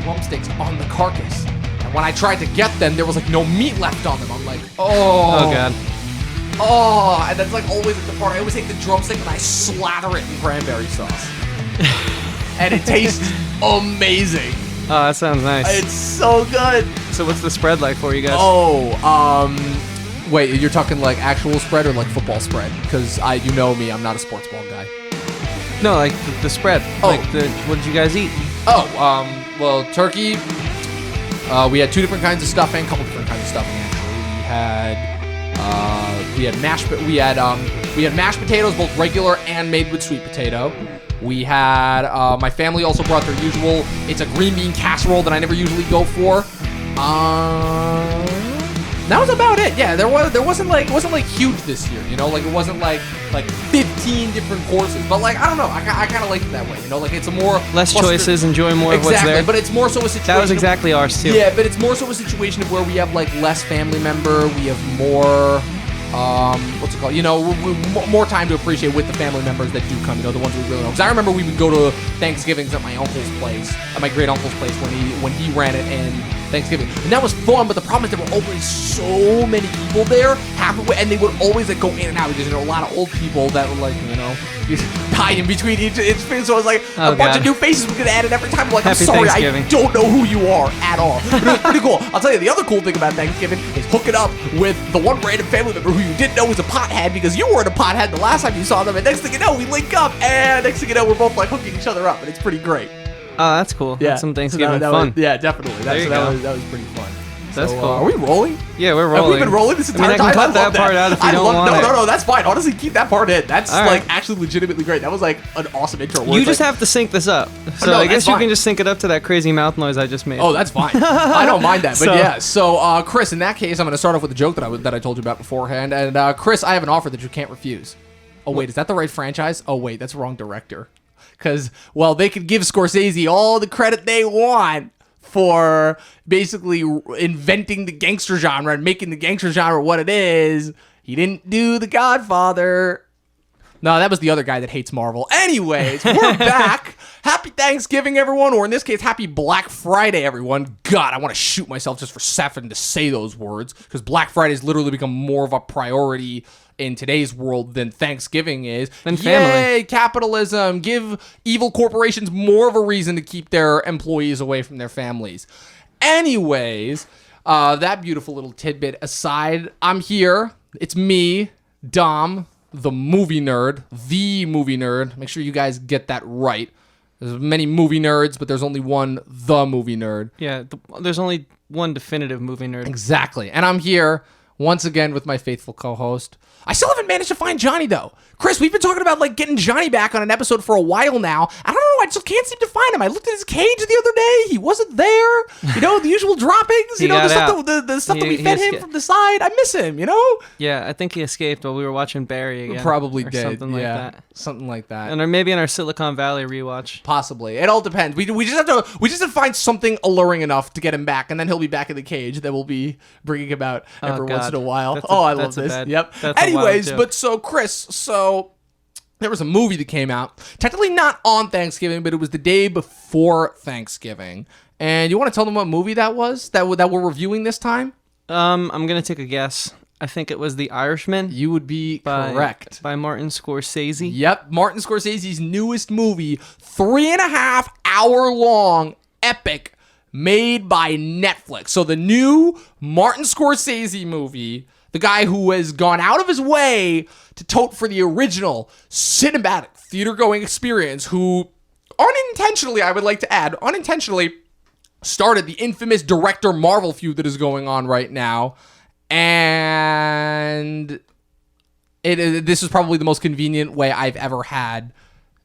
drumsticks on the carcass. And when I tried to get them, there was like no meat left on them. I'm like, oh God. Oh, and that's like always at the part. I always take the drumstick and I slather it in cranberry sauce. And it tastes amazing. Oh, that sounds nice. It's so good. So what's the spread like for you guys? Wait, you're talking like actual spread or like football spread? Because you know me, I'm not a sports ball guy. No, like the spread. Like what did you guys eat? Well, turkey. We had 2 different kinds of stuffing, a couple different kinds of stuffing actually. We had mashed potatoes, both regular and made with sweet potato. We had my family also brought their usual. It's a green bean casserole that I never usually go for. That was about it. Yeah, it wasn't like huge this year, you know, like it wasn't like 15 different courses, but like I don't know, I kind of like it that way, you know, like it's a more less choices, enjoy more of what's there. But it's more so a situation. That was exactly ours too. Yeah, but it's more so a situation of where we have like less family member, we have more. What's it called? You know, more time to appreciate with the family members that do come. You know, the ones we really know. Because I remember we would go to Thanksgivings at my uncle's place, at my great uncle's place when he ran it in Thanksgiving, and that was fun. But the problem is there were always so many people there, half of it, and they would always like go in and out because there were a lot of old people that were like, you know, die in between each thing. So it was like a bunch of new faces we could add it every time. I'm like, I'm sorry, I don't know who you are at all. But it was pretty cool. I'll tell you, the other cool thing about Thanksgiving is hooking up with the one random family member who you didn't know was a pothead because you weren't a pothead the last time you saw them. And next thing you know, we link up, and next thing you know, we're both like hooking each other up, and it's pretty great. Oh, that's cool. Yeah, That's some Thanksgiving fun. Yeah, definitely. That was pretty fun. That's cool. Are we rolling? Yeah, we're rolling. Have we been rolling this entire time? I can cut that part out if you don't want it. No, that's fine. Honestly, keep that part in. That's actually legitimately great. That was like an awesome intro. You just have to sync this up. So I guess you can just sync it up to that crazy mouth noise I just made. Oh, that's fine. I don't mind that. But yeah, so Chris, in that case, I'm going to start off with a joke that I told you about beforehand. And Chris, I have an offer that you can't refuse. Oh, wait, is that the right franchise? Oh, wait, that's the wrong director. Because, well, they could give Scorsese all the credit they want for basically inventing the gangster genre and making the gangster genre what it is. He didn't do The Godfather. No, that was the other guy that hates Marvel. Anyways, we're back. Happy Thanksgiving, everyone. Or in this case, happy Black Friday, everyone. God, I want to shoot myself just for having to say those words. Because Black Friday has literally become more of a priority in today's world than Thanksgiving is. Than family. Yay, capitalism. Give evil corporations more of a reason to keep their employees away from their families. Anyways, that beautiful little tidbit aside, I'm here. It's me, Dom, the movie nerd. Make sure you guys get that right. There's many movie nerds, but there's only one the movie nerd. Yeah, there's only one definitive movie nerd. Exactly. And I'm here once again with my faithful co-host. I still haven't managed to find Johnny, though. Chris, we've been talking about like getting Johnny back on an episode for a while now. I don't know. I just can't seem to find him. I looked at his cage the other day. He wasn't there. You know, the usual droppings. You know, the stuff that we fed him from the side. I miss him, you know? Yeah, I think he escaped while we were watching Barry again. Probably or did. Something like that. Something like that. And or maybe in our Silicon Valley rewatch. Possibly. It all depends. We just have to find something alluring enough to get him back, and then he'll be back in the cage that we'll be bringing him out every once in a while. I love this. Yep. Anyways, but so Chris, there was a movie that came out, technically not on Thanksgiving, but it was the day before Thanksgiving. And you want to tell them what movie that was that we're reviewing this time? I'm going to take a guess. I think it was The Irishman. You would be correct. By Martin Scorsese. Yep, Martin Scorsese's newest movie, 3.5 hour long epic made by Netflix. So the new Martin Scorsese movie, the guy who has gone out of his way to tote for the original cinematic theater-going experience, who unintentionally, I would like to add, started the infamous director Marvel feud that is going on right now. And this is probably the most convenient way I've ever had.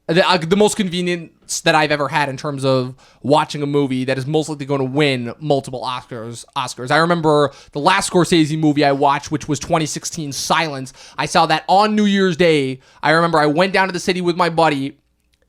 The most convenience that I've ever had in terms of watching a movie that is most likely going to win multiple Oscars. I remember the last Scorsese movie I watched, which was 2016 Silence. I saw that on New Year's Day. I remember I went down to the city with my buddy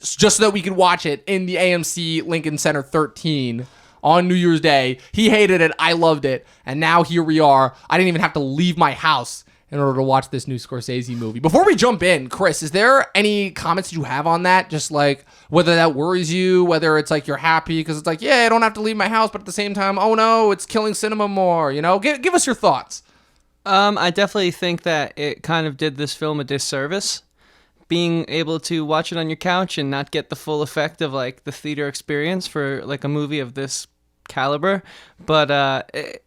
just so that we could watch it in the AMC Lincoln Center 13 on New Year's Day. He hated it. I loved it. And now here we are. I didn't even have to leave my house in order to watch this new Scorsese movie. Before we jump in, Chris, is there any comments you have on that? Just like whether that worries you, whether it's like you're happy because it's like, yeah, I don't have to leave my house, but at the same time, oh no, it's killing cinema more. Give us your thoughts. I definitely think that it kind of did this film a disservice. Being able to watch it on your couch and not get the full effect of like the theater experience for like a movie of this caliber, but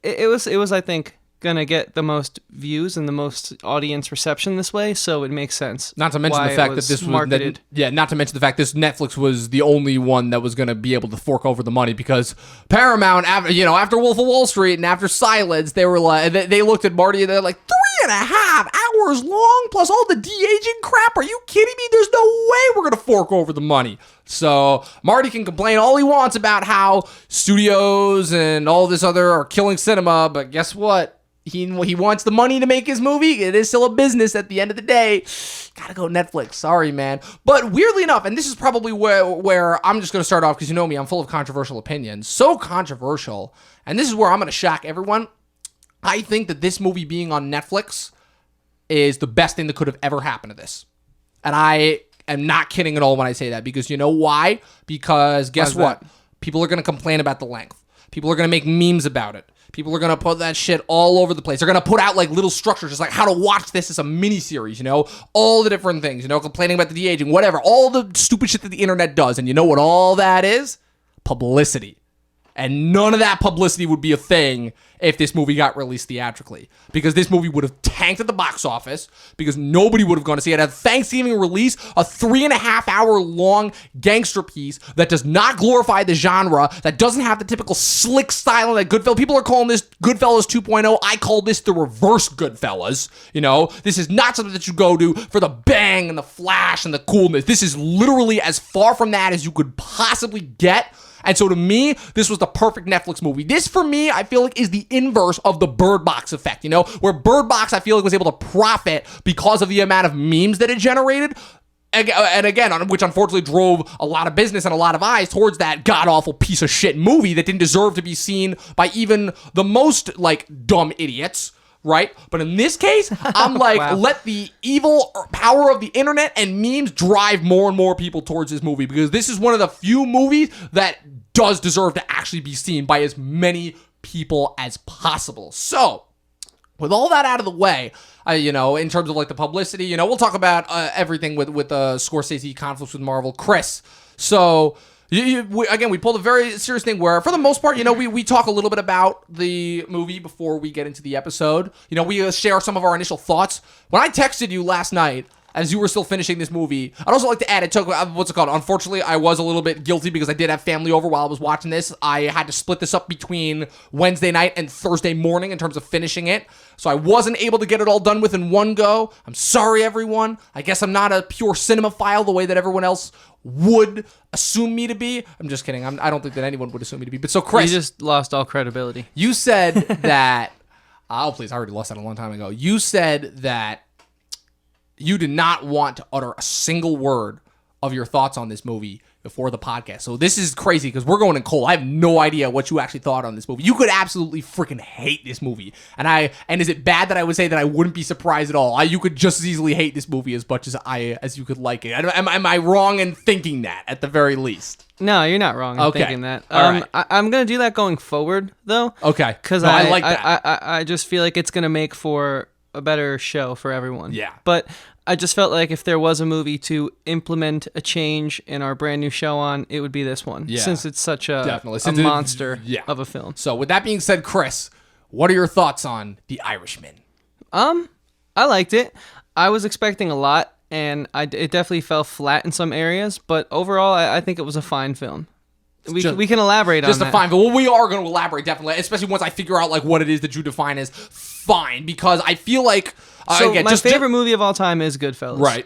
it was I think gonna get the most views and the most audience reception this way, so it makes sense. Not to mention the fact that this was marketed. Not to mention the fact this Netflix was the only one that was gonna be able to fork over the money, because Paramount, after Wolf of Wall Street and after Silence, they were like, they looked at Marty and they're like, 3.5 hours long plus all the de-aging crap. Are you kidding me? There's no way we're gonna fork over the money. So Marty can complain all he wants about how studios and all this other are killing cinema, but guess what? He wants the money to make his movie. It is still a business at the end of the day. Gotta go Netflix. Sorry, man. But weirdly enough, and this is probably where I'm just going to start off, because you know me, I'm full of controversial opinions. So controversial. And this is where I'm going to shock everyone. I think that this movie being on Netflix is the best thing that could have ever happened to this. And I am not kidding at all when I say that, because you know why? Because guess what? People are going to complain about the length. People are going to make memes about it. People are going to put that shit all over the place. They're going to put out like little structures, just like how to watch this as a miniseries, all the different things, complaining about the de-aging, whatever, all the stupid shit that the internet does. And you know what all that is? Publicity. And none of that publicity would be a thing if this movie got released theatrically, because this movie would have tanked at the box office, because nobody would have gone to see it. At Thanksgiving release, a 3.5 hour long gangster piece that does not glorify the genre, that doesn't have the typical slick style that Goodfellas. People are calling this Goodfellas 2.0. I call this the reverse Goodfellas. This is not something that you go to for the bang and the flash and the coolness. This is literally as far from that as you could possibly get. And so to me, this was the perfect Netflix movie. This, for me, I feel like is the inverse of the Bird Box effect, where Bird Box, I feel like, was able to profit because of the amount of memes that it generated. And again, which unfortunately drove a lot of business and a lot of eyes towards that god-awful piece of shit movie that didn't deserve to be seen by even the most, dumb idiots. Right? But in this case, I'm like, wow. Let the evil power of the internet and memes drive more and more people towards this movie, because this is one of the few movies that does deserve to actually be seen by as many people as possible. So, with all that out of the way, in terms of the publicity, we'll talk about everything with Scorsese conflicts with Marvel. Chris, so... we pulled a very serious thing where, for the most part, we talk a little bit about the movie before we get into the episode. We share some of our initial thoughts. When I texted you last night, as you were still finishing this movie, I'd also like to add, it took, unfortunately, I was a little bit guilty because I did have family over while I was watching this. I had to split this up between Wednesday night and Thursday morning in terms of finishing it. So I wasn't able to get it all done within one go. I'm sorry, everyone. I guess I'm not a pure cinemaphile the way that everyone else would assume me to be. I'm just kidding. I don't think that anyone would assume me to be. But so, Chris, you just lost all credibility. You said that... oh, please. I already lost that a long time ago. You said that you did not want to utter a single word of your thoughts on this movie before the podcast. So this is crazy because we're going in cold. I have no idea what you actually thought on this movie. You could absolutely freaking hate this movie. And is it bad that I would say that I wouldn't be surprised at all? You could just as easily hate this movie as much as you could like it. Am I wrong in thinking that at the very least? No, you're not wrong in thinking that. All right. I'm going to do that going forward, though. Okay. Because I like that. I just feel like it's going to make for a better show for everyone. Yeah. But I just felt like if there was a movie to implement a change in our brand new show on, it would be this one. Yeah. Since it's such a monster of a film. So with that being said, Chris, what are your thoughts on The Irishman? I liked it. I was expecting a lot, and it definitely fell flat in some areas, but overall, I think it was a fine film. We can elaborate on that. Just a fine film. Well, we are going to elaborate, definitely, especially once I figure out what it is that you define as fine, because I feel like... my favorite movie of all time is Goodfellas. Right.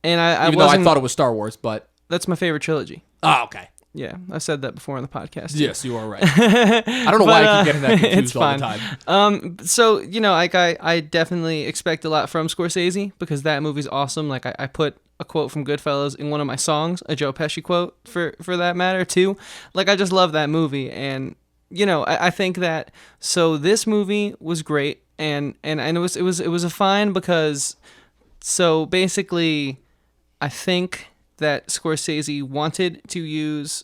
And Even though I thought it was Star Wars, but... That's my favorite trilogy. Oh, okay. Yeah, I've said that before on the podcast. Yes, you are right. I don't know why I keep getting that confused all the time. So, I definitely expect a lot from Scorsese because that movie's awesome. I put a quote from Goodfellas in one of my songs, a Joe Pesci quote for that matter, too. I just love that movie, and I think that so this movie was great, and it was a fine because so basically I think that Scorsese wanted to use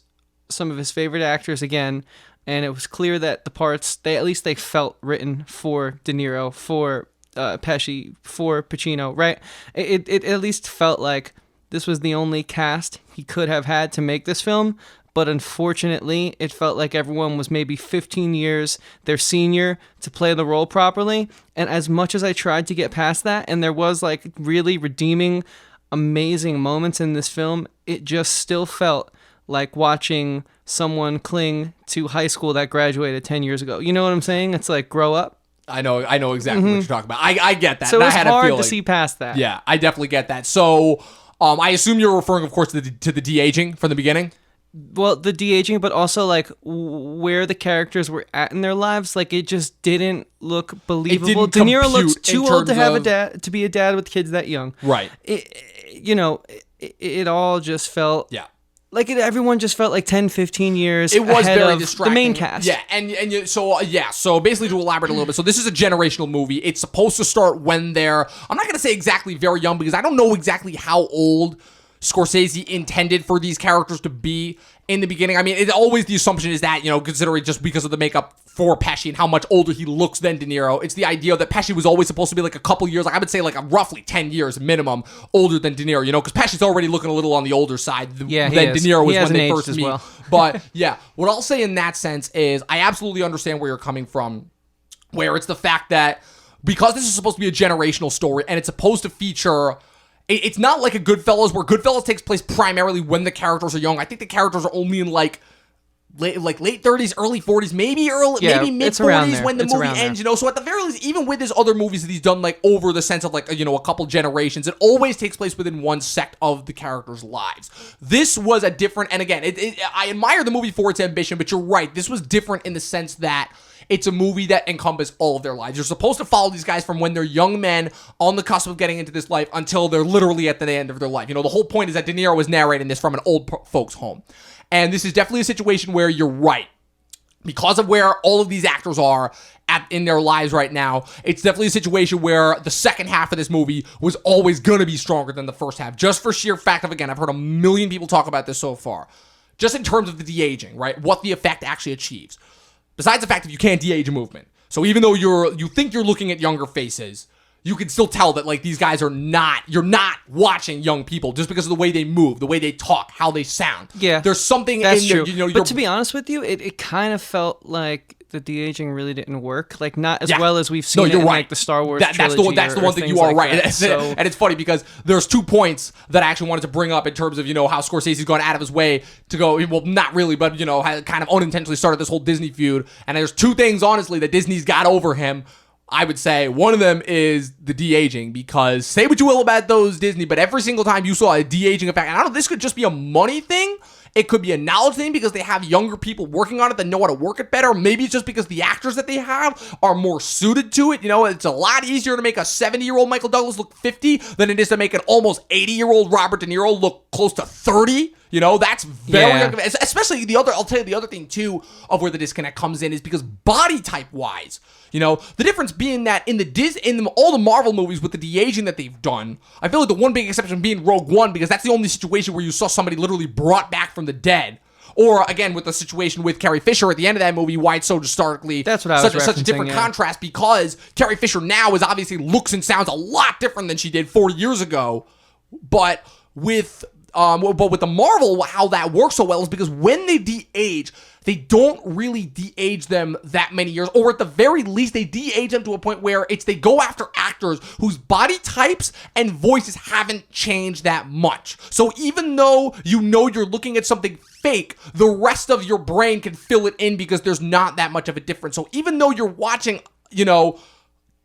some of his favorite actors again, and it was clear that the parts they felt written for De Niro, for Pesci, for Pacino, right? It at least felt like this was the only cast he could have had to make this film. But unfortunately, it felt like everyone was maybe 15 years their senior to play the role properly. And as much as I tried to get past that, and there was like really redeeming, amazing moments in this film, it just still felt like watching someone cling to high school that graduated 10 years ago. You know what I'm saying? It's like, grow up. I know exactly what you're talking about. I get that. So and it's I had a hard to feeling. see past that. Yeah, I definitely get that. So I assume you're referring, of course, to the de-aging from the beginning. Well, the de-aging, but also like where the characters were at in their lives, like it just didn't look believable. De Niro looks too old to have a dad, to be a dad with kids that young. Right. It all just felt like everyone just felt like 10, 15 years. It was ahead very of distracting. The main cast. Yeah, so basically to elaborate a little bit, so this is a generational movie. It's supposed to start when they're, I'm not going to say exactly very young because I don't know exactly how old Scorsese intended for these characters to be in the beginning. I mean, the assumption is that, considering just because of the makeup for Pesci and how much older he looks than De Niro, it's the idea that Pesci was always supposed to be like a couple years, like I would say like roughly 10 years minimum older than De Niro, because Pesci's already looking a little on the older side than De Niro was when they first meet. Well. But yeah, what I'll say in that sense is I absolutely understand where you're coming from, where it's the fact that because this is supposed to be a generational story and it's supposed to feature... It's not like a Goodfellas, where Goodfellas takes place primarily when the characters are young. I think the characters are only in late 30s, early 40s, maybe mid 40s when the movie ends. So at the very least, even with his other movies that he's done, like over the sense of like a couple generations, it always takes place within one sect of the characters' lives. This was a different, and again, I admire the movie for its ambition, but you're right, this was different in the sense that it's a movie that encompasses all of their lives. You're supposed to follow these guys from when they're young men on the cusp of getting into this life until they're literally at the end of their life. The whole point is that De Niro was narrating this from an old folks' home. And this is definitely a situation where you're right. Because of where all of these actors are in their lives right now, it's definitely a situation where the second half of this movie was always going to be stronger than the first half. Just for sheer fact of, again, I've heard a million people talk about this so far. Just in terms of the de-aging, right? What the effect actually achieves. Besides the fact that you can't de-age a movement. So even though you think you're looking at younger faces, you can still tell that like these guys you're not watching young people just because of the way they move, the way they talk, how they sound. Yeah. There's something that's in true. But to be honest with you, it kind of felt like the de-aging really didn't work. Like not as well as we've seen in like the Star Wars trilogy. That's the one thing you are right. And it's funny because there's 2 points that I actually wanted to bring up in terms of, how Scorsese's gone out of his way to go, well, not really, but, kind of unintentionally started this whole Disney feud. And there's 2 things, honestly, that Disney's got over him. I would say one of them is the de-aging, because say what you will about those Disney, but every single time you saw a de-aging effect, and I don't know, this could just be a money thing. It could be a knowledge thing because they have younger people working on it that know how to work it better. Maybe it's just because the actors that they have are more suited to it. It's a lot easier to make a 70-year-old Michael Douglas look 50 than it is to make an almost 80-year-old Robert De Niro look close to 30. That's very, especially I'll tell you the other thing too of where the disconnect comes in is because body type wise, the difference being that in all the Marvel movies with the de-aging that they've done, I feel like the one big exception being Rogue One, because that's the only situation where you saw somebody literally brought back from the dead. Or again, with the situation with Carrie Fisher at the end of that movie, why it's so starkly that's what I was such a different contrast, because Carrie Fisher now is obviously looks and sounds a lot different than she did 40 years ago. But with the Marvel, how that works so well is because when they de-age, they don't really de-age them that many years, or at the very least, they de-age them to a point where they go after actors whose body types and voices haven't changed that much. So even though you're looking at something fake, the rest of your brain can fill it in because there's not that much of a difference. So even though you're watching,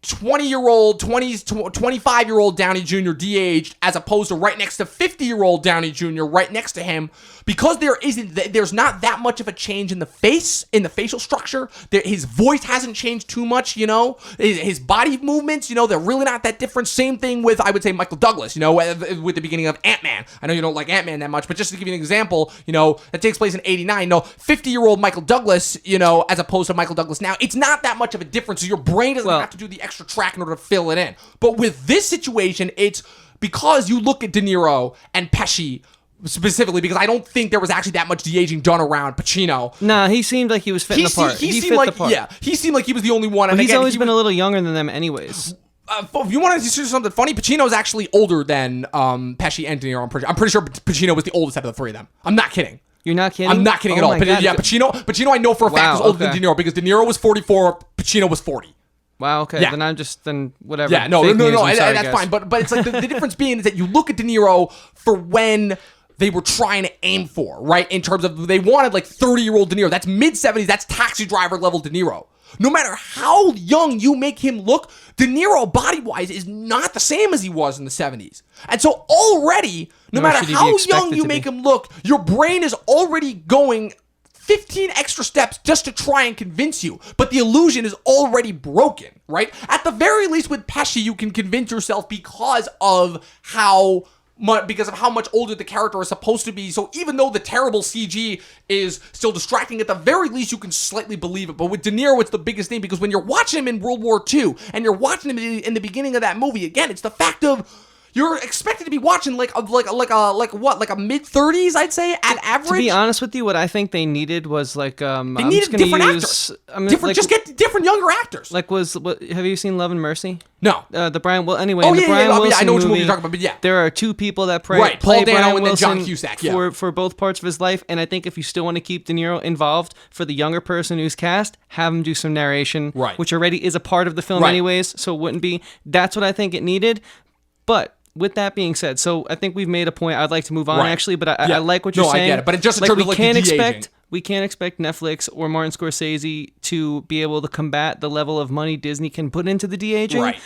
20-year-old, 25-year-old Downey Jr. de-aged as opposed to right next to 50-year-old Downey Jr. right next to him, because there's not that much of a change in the facial structure. His voice hasn't changed too much, his body movements, they're really not that different. Same thing with, I would say, Michael Douglas, with the beginning of Ant-Man. I know you don't like Ant-Man that much, but just to give you an example, that takes place in 89. 50-year-old Michael Douglas, as opposed to Michael Douglas now, it's not that much of a difference. So your brain doesn't have to do the extra track in order to fill it in. But with this situation, it's because you look at De Niro and Pesci specifically, because I don't think there was actually that much de-aging done around Pacino. Nah, he seemed like he was fitting the part. He seemed fit the part. Yeah, he seemed like he was the only one. But and he's again, always been a little younger than them anyways. If you want to see something funny, Pacino's actually older than Pesci and De Niro. I'm pretty sure Pacino was the oldest out of the three of them. I'm not kidding. You're not kidding? I'm not kidding at all. God. Yeah, Pacino I know for a fact was older than De Niro, because De Niro was 44, Pacino was 40. Wow, okay. Yeah. Then whatever. Yeah, no, that's fine. But it's like the difference being is that you look at De Niro for when they were trying to aim for, right? In terms of, they wanted like 30-year-old De Niro. That's mid-70s. That's Taxi Driver level De Niro. No matter how young you make him look, De Niro body-wise is not the same as he was in the 70s. And so already, no matter how young you make him look, your brain is already going 15 extra steps just to try and convince you. But the illusion is already broken, right? At the very least with Pesci, you can convince yourself because of how much older the character is supposed to be. So even though the terrible CG is still distracting, at the very least you can slightly believe it. But with De Niro, it's the biggest thing, because when you're watching him in World War II and you're watching him in the beginning of that movie, again, it's the fact of you're expected to be watching like a mid-30s, I'd say, at average. To be honest with you, what I think they needed was like they needed different actors. Just get different younger actors. Like have you seen Love and Mercy? No. The Brian. Well, anyway, oh, in the Brian Wilson I know which movie movie, you're talking about, but yeah, there are two people that play Paul Dano Brian and Wilson then John Cusack for both parts of his life. And I think if you still want to keep De Niro involved for the younger person who's cast, have him do some narration, which already is a part of the film anyways, so it wouldn't be. That's what I think it needed. But with that being said, so I think we've made a point. I'd like to move on, actually, but I like what you're saying. I get it. But just in terms of like the de-aging. We can't expect Netflix or Martin Scorsese to be able to combat the level of money Disney can put into the de-aging. Right.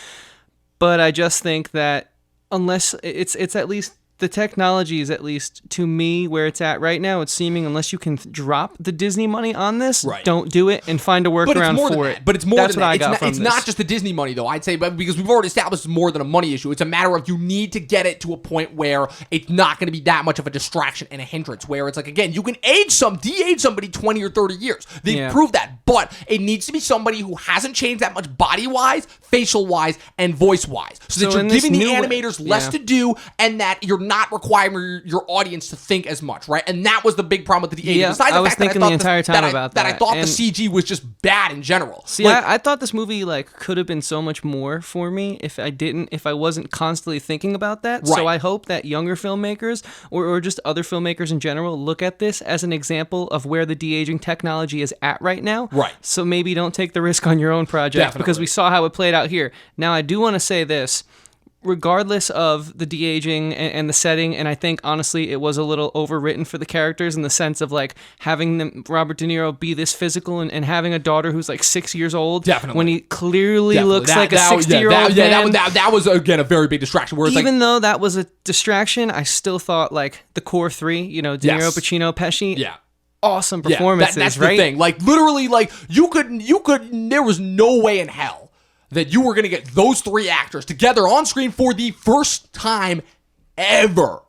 But I just think that unless it's at least, the technology is at least, to me, where it's at right now, it's seeming, unless you can drop the Disney money on this, don't do it and find a workaround for it. But it's more That's than what I that. got from It's this. not just the Disney money, though, I'd say, but because we've already established it's more than a money issue. It's a matter of you need to get it to a point where it's not going to be that much of a distraction and a hindrance, where it's like, again, you can de-age somebody 20 or 30 years. They've proved that. But it needs to be somebody who hasn't changed that much body-wise, facial-wise, and voice-wise. So that you're giving the animators less to do, and that you're not requiring your audience to think as much, right? And that was the big problem with the de-aging. I was thinking the entire time about that. I thought the CG was just bad in general. See, I thought this movie could have been so much more for me if I wasn't constantly thinking about that. Right. So I hope that younger filmmakers or just other filmmakers in general look at this as an example of where the de-aging technology is at right now. Right. So maybe don't take the risk on your own project, because we saw how it played out here. Now, I do want to say this. Regardless of the de-aging and the setting, and I think honestly it was a little overwritten for the characters in the sense of having Robert De Niro be this physical and having a daughter who's 6 years old. Definitely. When he clearly looks like a 60-year-old man. That was again a very big distraction. Where Even though that was a distraction, I still thought the core three, De Niro, Pacino, Pesci. Yeah. Awesome performances, that's right? the thing. Literally, you could. There was no way in hell that you were going to get those three actors together on screen for the first time ever.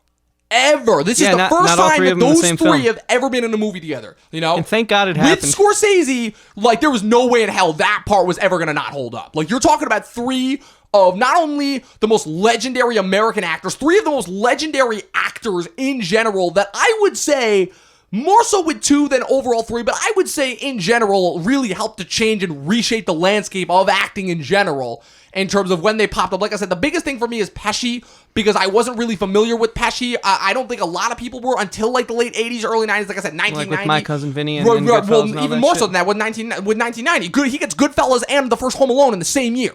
This is the first time that those three have ever been in a movie together. And thank God it happened. With Scorsese, there was no way in hell that part was ever going to not hold up. You're talking about three of not only the most legendary American actors, three of the most legendary actors in general that I would say, more so with two than overall three, but I would say in general really helped to change and reshape the landscape of acting in general in terms of when they popped up. Like I said, the biggest thing for me is Pesci, because I wasn't really familiar with Pesci. I don't think a lot of people were until the late 80s, early 90s. Like I said, 1990. With My Cousin Vinny and Goodfellas and all even more so than that with 1990. He gets Goodfellas and the first Home Alone in the same year.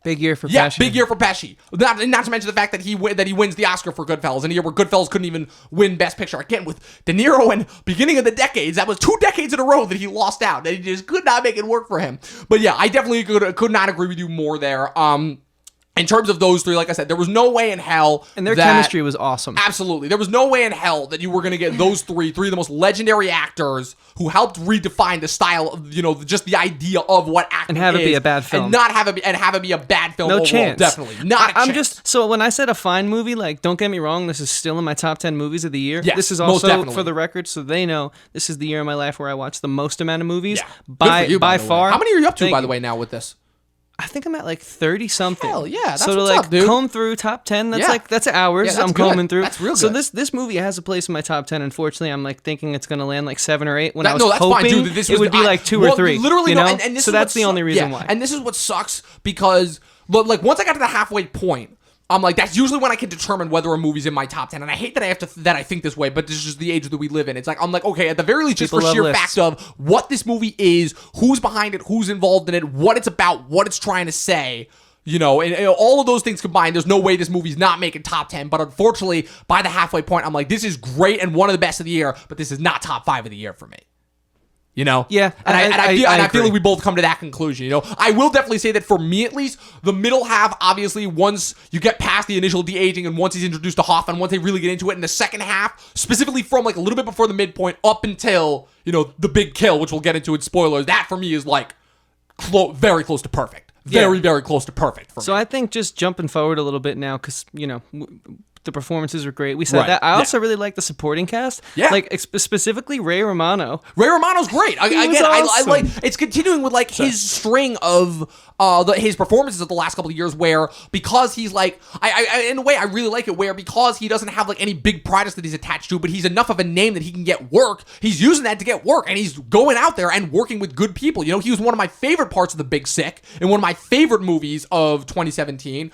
Big year for Yeah, Pesci. big year for Pesci. Not to mention the fact that he wins the Oscar for Goodfellas in a year where Goodfellas couldn't even win Best Picture. Again, with De Niro and beginning of the decades, that was 2 decades in a row that he lost out. And he just could not make it work for him. But yeah, I definitely could not agree with you more there. In terms of those three, like I said, there was no way in hell. And their chemistry was awesome. Absolutely. There was no way in hell that you were going to get those three of the most legendary actors who helped redefine the style of, just the idea of what acting is. And have it be a bad film. And have it be a bad film No overall. chance. Definitely. Not a chance. So when I said a fine movie, like, don't get me wrong, this is still in my top 10 movies of the year. Yes, this is most also, definitely. for the record, so they know, this is the year of my life where I watch the most amount of movies. Yeah. Good for you, by the way. far. How many are you up to, by the way, now with this? I think I'm at like 30 something. Hell yeah, that's so to what's like up, dude. comb through top 10, that's hours. Yeah, that's I'm good. combing through. That's real So good. this movie has a place in my top 10. Unfortunately, I'm like thinking it's gonna land like 7 or 8. When I was No, that's hoping fine, dude. it would be like 2 or 3. Literally, you no. know? And this so is that's what the only reason yeah. why. And this is what sucks because, like, once I got to the halfway point, I'm like, that's usually when I can determine whether a movie's in my top 10. And I hate that I think this way, but this is just the age that we live in. It's like, I'm like, okay, at the very least, just People for love sheer lists. fact of what this movie is, who's behind it, who's involved in it, what it's about, what it's trying to say. And all of those things combined, there's no way this movie's not making top 10. But unfortunately, by the halfway point, I'm like, this is great and one of the best of the year, but this is not top 5 of the year for me. Yeah, And I feel agree. like we both come to that conclusion. I will definitely say that for me at least, the middle half, obviously, once you get past the initial de-aging and once he's introduced to Hoffman, once they really get into it, in the second half, specifically from like a little bit before the midpoint up until, the big kill, which we'll get into in spoilers, that for me is like very close to perfect. Very, very close to perfect for me. So I think just jumping forward a little bit now, because, the performances were great. We said Right, that. I yeah. also really like the supporting cast. Yeah. Like, specifically Ray Romano. Ray Romano's great. was I awesome. like it's continuing with like his string of his performances of the last couple of years, where because he's like I in a way I really like it, where because he doesn't have like any big projects that he's attached to, but he's enough of a name that he can get work. He's using that to get work, and he's going out there and working with good people. He was one of my favorite parts of The Big Sick and one of my favorite movies of 2017.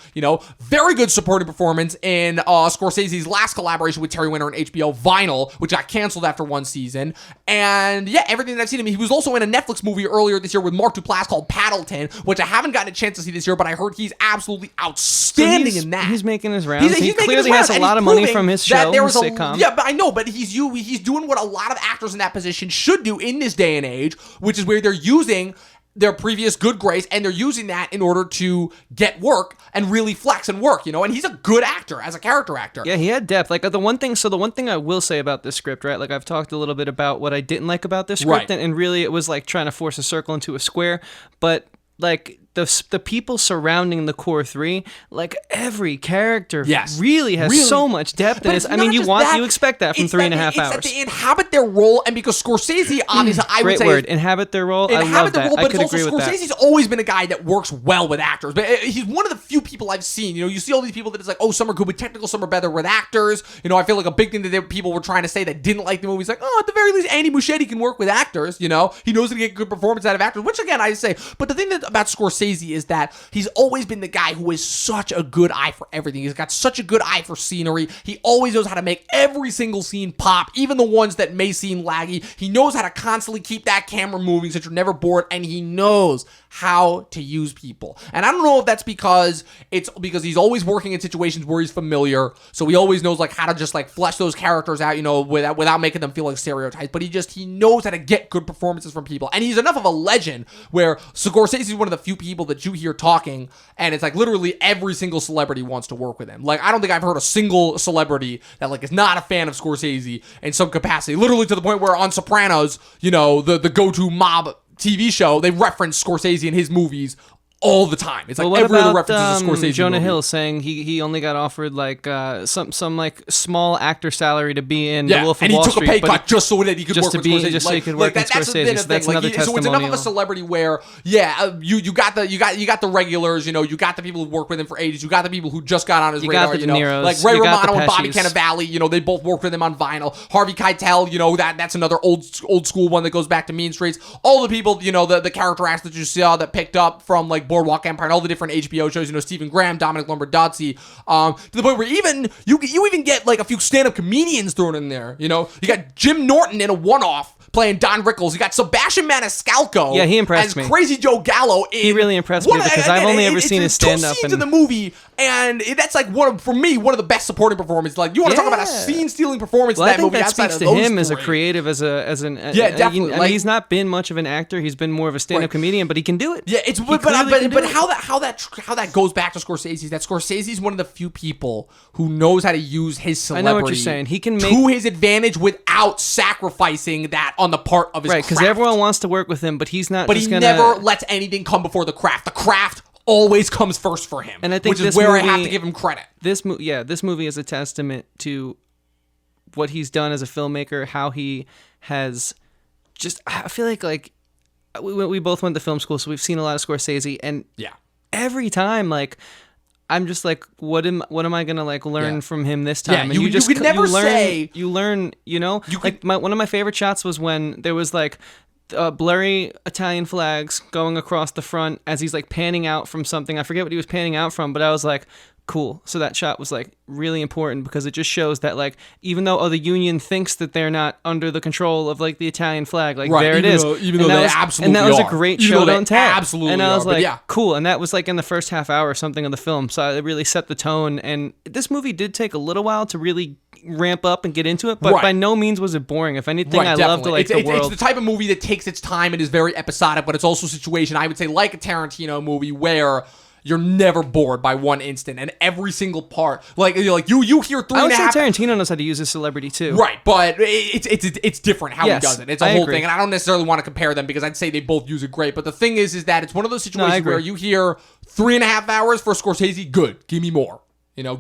Very good supporting performance in Scorsese's last collaboration with Terry Winter and HBO, Vinyl, which got canceled after one season. And yeah, everything that I've seen him, he was also in a Netflix movie earlier this year with Mark Duplass called Paddleton, which I haven't gotten a chance to see this year, but I heard he's absolutely outstanding in that. He's making his rounds. He making his clearly rounds, has a and lot he's of money proving from his that show, there his was sitcom. Yeah, but I know, but he's doing what a lot of actors in that position should do in this day and age, which is where they're using their previous good grace, and they're using that in order to get work and really flex and work, and he's a good actor as a character actor. Yeah, he had depth. Like the one thing I will say about this script, right? Like I've talked a little bit about what I didn't like about this script, Right. and really it was like trying to force a circle into a square, but like the people surrounding the core 3, like every character Yes. really has Really. so much depth in But this. it's I mean, not you just want that, you expect that from it's 3.5 that hours. It's that they inhabit their role, and because Scorsese, obviously, I would Great say word, inhabit their role. I love that. I but could it's agree also with that. Scorsese's always been a guy that works well with actors. But he's one of the few people I've seen. You see all these people that it's like, oh, some are good with technical, some are better with actors. I feel like a big thing that people were trying to say that didn't like the movie is like, oh, at the very least, Andy Muschietti can work with actors. He knows how to get good performance out of actors. Which again, I say, but the thing about Scorsese is that he's always been the guy who has such a good eye for everything. He's got such a good eye for scenery. He always knows how to make every single scene pop, even the ones that may seem laggy. He knows how to constantly keep that camera moving so you're never bored, and he knows how to use people. And I don't know if that's because he's always working in situations where he's familiar, so he always knows like how to just like flesh those characters out, without making them feel like stereotypes. But he knows how to get good performances from people, and he's enough of a legend where Scorsese is one of the few people that you hear talking, and it's like literally every single celebrity wants to work with him. Like I don't think I've heard a single celebrity that like is not a fan of Scorsese in some capacity. Literally to the point where on Sopranos, the go-to mob TV show, they reference Scorsese in his movies all the time. It's like What every other about reference is a Scorsese Jonah movie. Hill saying he only got offered like some like small actor salary to be in The Wolf of and he Wall took Street, a pay but cut just so that he could just work to with be- Scorsese. just so he could work with that's Scorsese. been a So that's thing. another So it's enough of a testimonial. celebrity where you got the regulars, you got the people who work with him for ages, you got the people who just got on his You got radar, the De Niros, like Ray you got the Romano and Bobby Pescis. Cannavale, they both worked with him on Vinyl. Harvey Keitel, that's another old school one that goes back to Mean Streets. All the people, the character actors that you saw that picked up from like Boardwalk Empire and all the different HBO shows, Stephen Graham, Dominic Lombardozzi, to the point where even you even get like a few stand-up comedians thrown in there. You got Jim Norton in a one-off playing Don Rickles. You got Sebastian Maniscalco. Yeah, he impressed as me. Crazy Joe Gallo. He really impressed me because I've only ever seen his stand-up. Two scenes in the movie, and that's like for me one of the best supporting performances. Like you want to talk about a scene-stealing performance in that movie. I think that speaks to him as a creative, as an definitely. I mean, he's not been much of an actor. He's been more of a stand-up comedian, but he can do it. Yeah, but how that goes back to Scorsese is that Scorsese's one of the few people who knows how to use his celebrity. I know what you're saying. He can make to his advantage without sacrificing that on the part of his craft. Right, because everyone wants to work with him, but he's not. But he never lets anything come before the craft. The craft always comes first for him, and I think which is where I have to give him credit. This movie is a testament to what he's done as a filmmaker, how he has just. I feel like we both went to film school, so we've seen a lot of Scorsese, and every time I'm just like, what am I gonna learn from him this time? Yeah, and you could never say you learn. One of my favorite shots was when there was blurry Italian flags going across the front as he's panning out from something. I forget what he was panning out from, but I was like, cool. So that shot was really important because it just shows that even though the Union thinks that they're not under the control of the Italian flag, there it is. Even though they absolutely are. And that was a great show, don't tell. Absolutely. And I was like, cool. And that was in the first half hour or something of the film. So it really set the tone. And this movie did take a little while to really ramp up and get into it, but by no means was it boring. If anything, I loved the world. It's the type of movie that takes its time and is very episodic, but it's also a situation, I would say, like a Tarantino movie where you're never bored by one instant, and every single part, you hear 3.5. I would say Tarantino knows how to use his celebrity too, right? But it's different how he does it. It's a whole agree. thing, and I don't necessarily want to compare them because I'd say they both use it great. But the thing is that it's one of those situations where you hear 3.5 hours for Scorsese, good, give me more.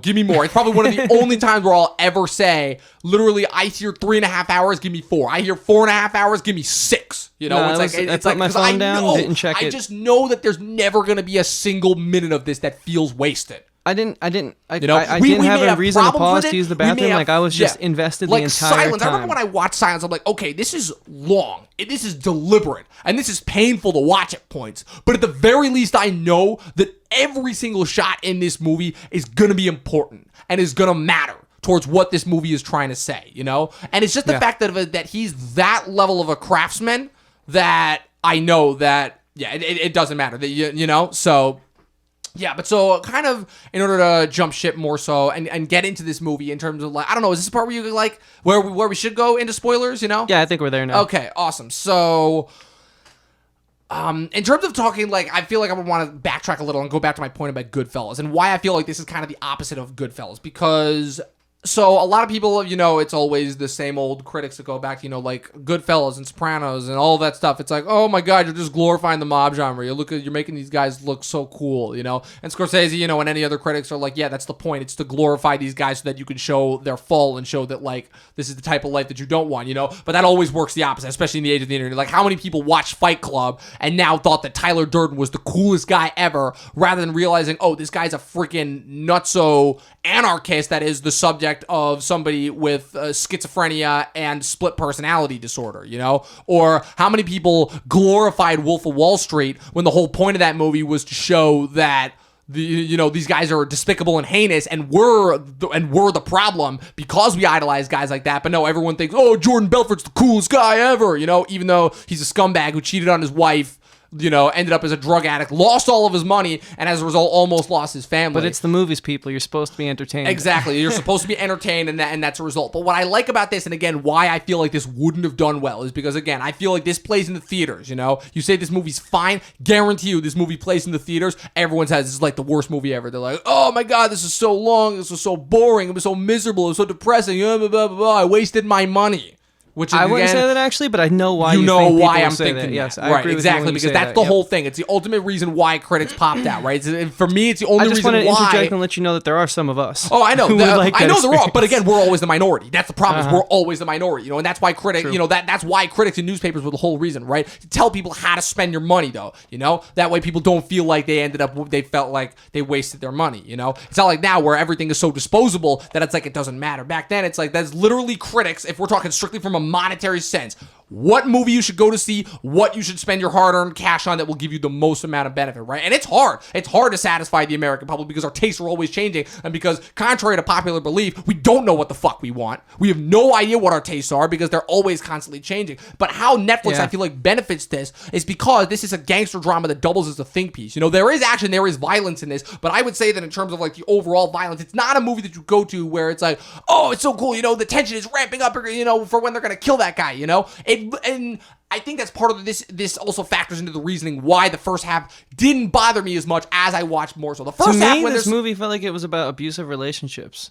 Give me more. It's probably one of the only times where I'll ever say, literally, I hear 3.5 hours, give me 4. I hear 4.5 hours, give me 6. I put my phone down, didn't check it. I just know that there's never going to be a single minute of this that feels wasted. I didn't have a reason to pause to use the bathroom. I was just invested the entire Silence. time. I remember when I watched Silence, I'm like, okay, this is long. This is deliberate. And this is painful to watch at points. But at the very least, I know that every single shot in this movie is going to be important and is going to matter towards what this movie is trying to say, And it's just the fact that he's that level of a craftsman that I know that, it doesn't matter. That so... Yeah, but so kind of in order to jump ship more so and get into this movie in terms of I don't know, is this the part where you where we should go into spoilers, Yeah, I think we're there now. Okay, awesome. So in terms of talking, I feel like I would want to backtrack a little and go back to my point about Goodfellas and why I feel like this is kind of the opposite of Goodfellas because so a lot of people, it's always the same old critics that go back to, Goodfellas and Sopranos and all that stuff. It's like, oh my God, you're just glorifying the mob genre. You're making these guys look so cool, And Scorsese, and any other critics are like, yeah, that's the point. It's to glorify these guys so that you can show their fall and show that, this is the type of life that you don't want, But that always works the opposite, especially in the age of the internet. How many people watched Fight Club and now thought that Tyler Durden was the coolest guy ever rather than realizing, oh, this guy's a freaking nutso anarchist that is the subject of somebody with schizophrenia and split personality disorder, Or how many people glorified Wolf of Wall Street when the whole point of that movie was to show that these guys are despicable and heinous and we're the problem because we idolize guys like that. But no, everyone thinks, oh, Jordan Belfort's the coolest guy ever, even though he's a scumbag who cheated on his wife, ended up as a drug addict, lost all of his money, and as a result, almost lost his family. But it's the movies, people. You're supposed to be entertained. Exactly. You're supposed to be entertained, and that's a result. But what I like about this, and again, why I feel like this wouldn't have done well, is because, again, I feel like this plays in the theaters, You say this movie's fine, guarantee you this movie plays in the theaters, everyone says this is the worst movie ever. They're like, oh my God, this is so long, this was so boring, it was so miserable, it was so depressing, blah, blah, blah, blah. I wasted my money. Which I wouldn't say that actually, but I know why I'm thinking that. Yes, I right, agree exactly, with you because that's the whole thing. It's the ultimate reason why critics popped out, right? For me, it's the only reason why. I just want to interject and let you know that there are some of us. Oh, I know. I know there are, but again, we're always the minority. That's the problem. Is we're always the minority, and that's why critics, that's why critics and newspapers were the whole reason, right? To tell people how to spend your money, though, that way people don't feel like they felt like they wasted their money, It's not like now where everything is so disposable that it's like it doesn't matter. Back then, it's like that's literally critics. If we're talking strictly from a monetary sense, what movie you should go to see, what you should spend your hard-earned cash on that will give you the most amount of benefit, right? And it's hard. It's hard to satisfy the American public because our tastes are always changing, and because, contrary to popular belief, we don't know what the fuck we want. We have no idea what our tastes are because they're always constantly changing. But how Netflix, I feel like, benefits this is because this is a gangster drama that doubles as a think piece. You know, there is action, there is violence in this, but I would say that in terms of like the overall violence, it's not a movie that you go to where it's like, oh, it's so cool, you know, the tension is ramping up, you know, for when they're gonna kill that guy, you know? And I think that's part of this also factors into the reasoning why the first half didn't bother me as much as I watched more. So the first half, when this movie felt like it was about abusive relationships.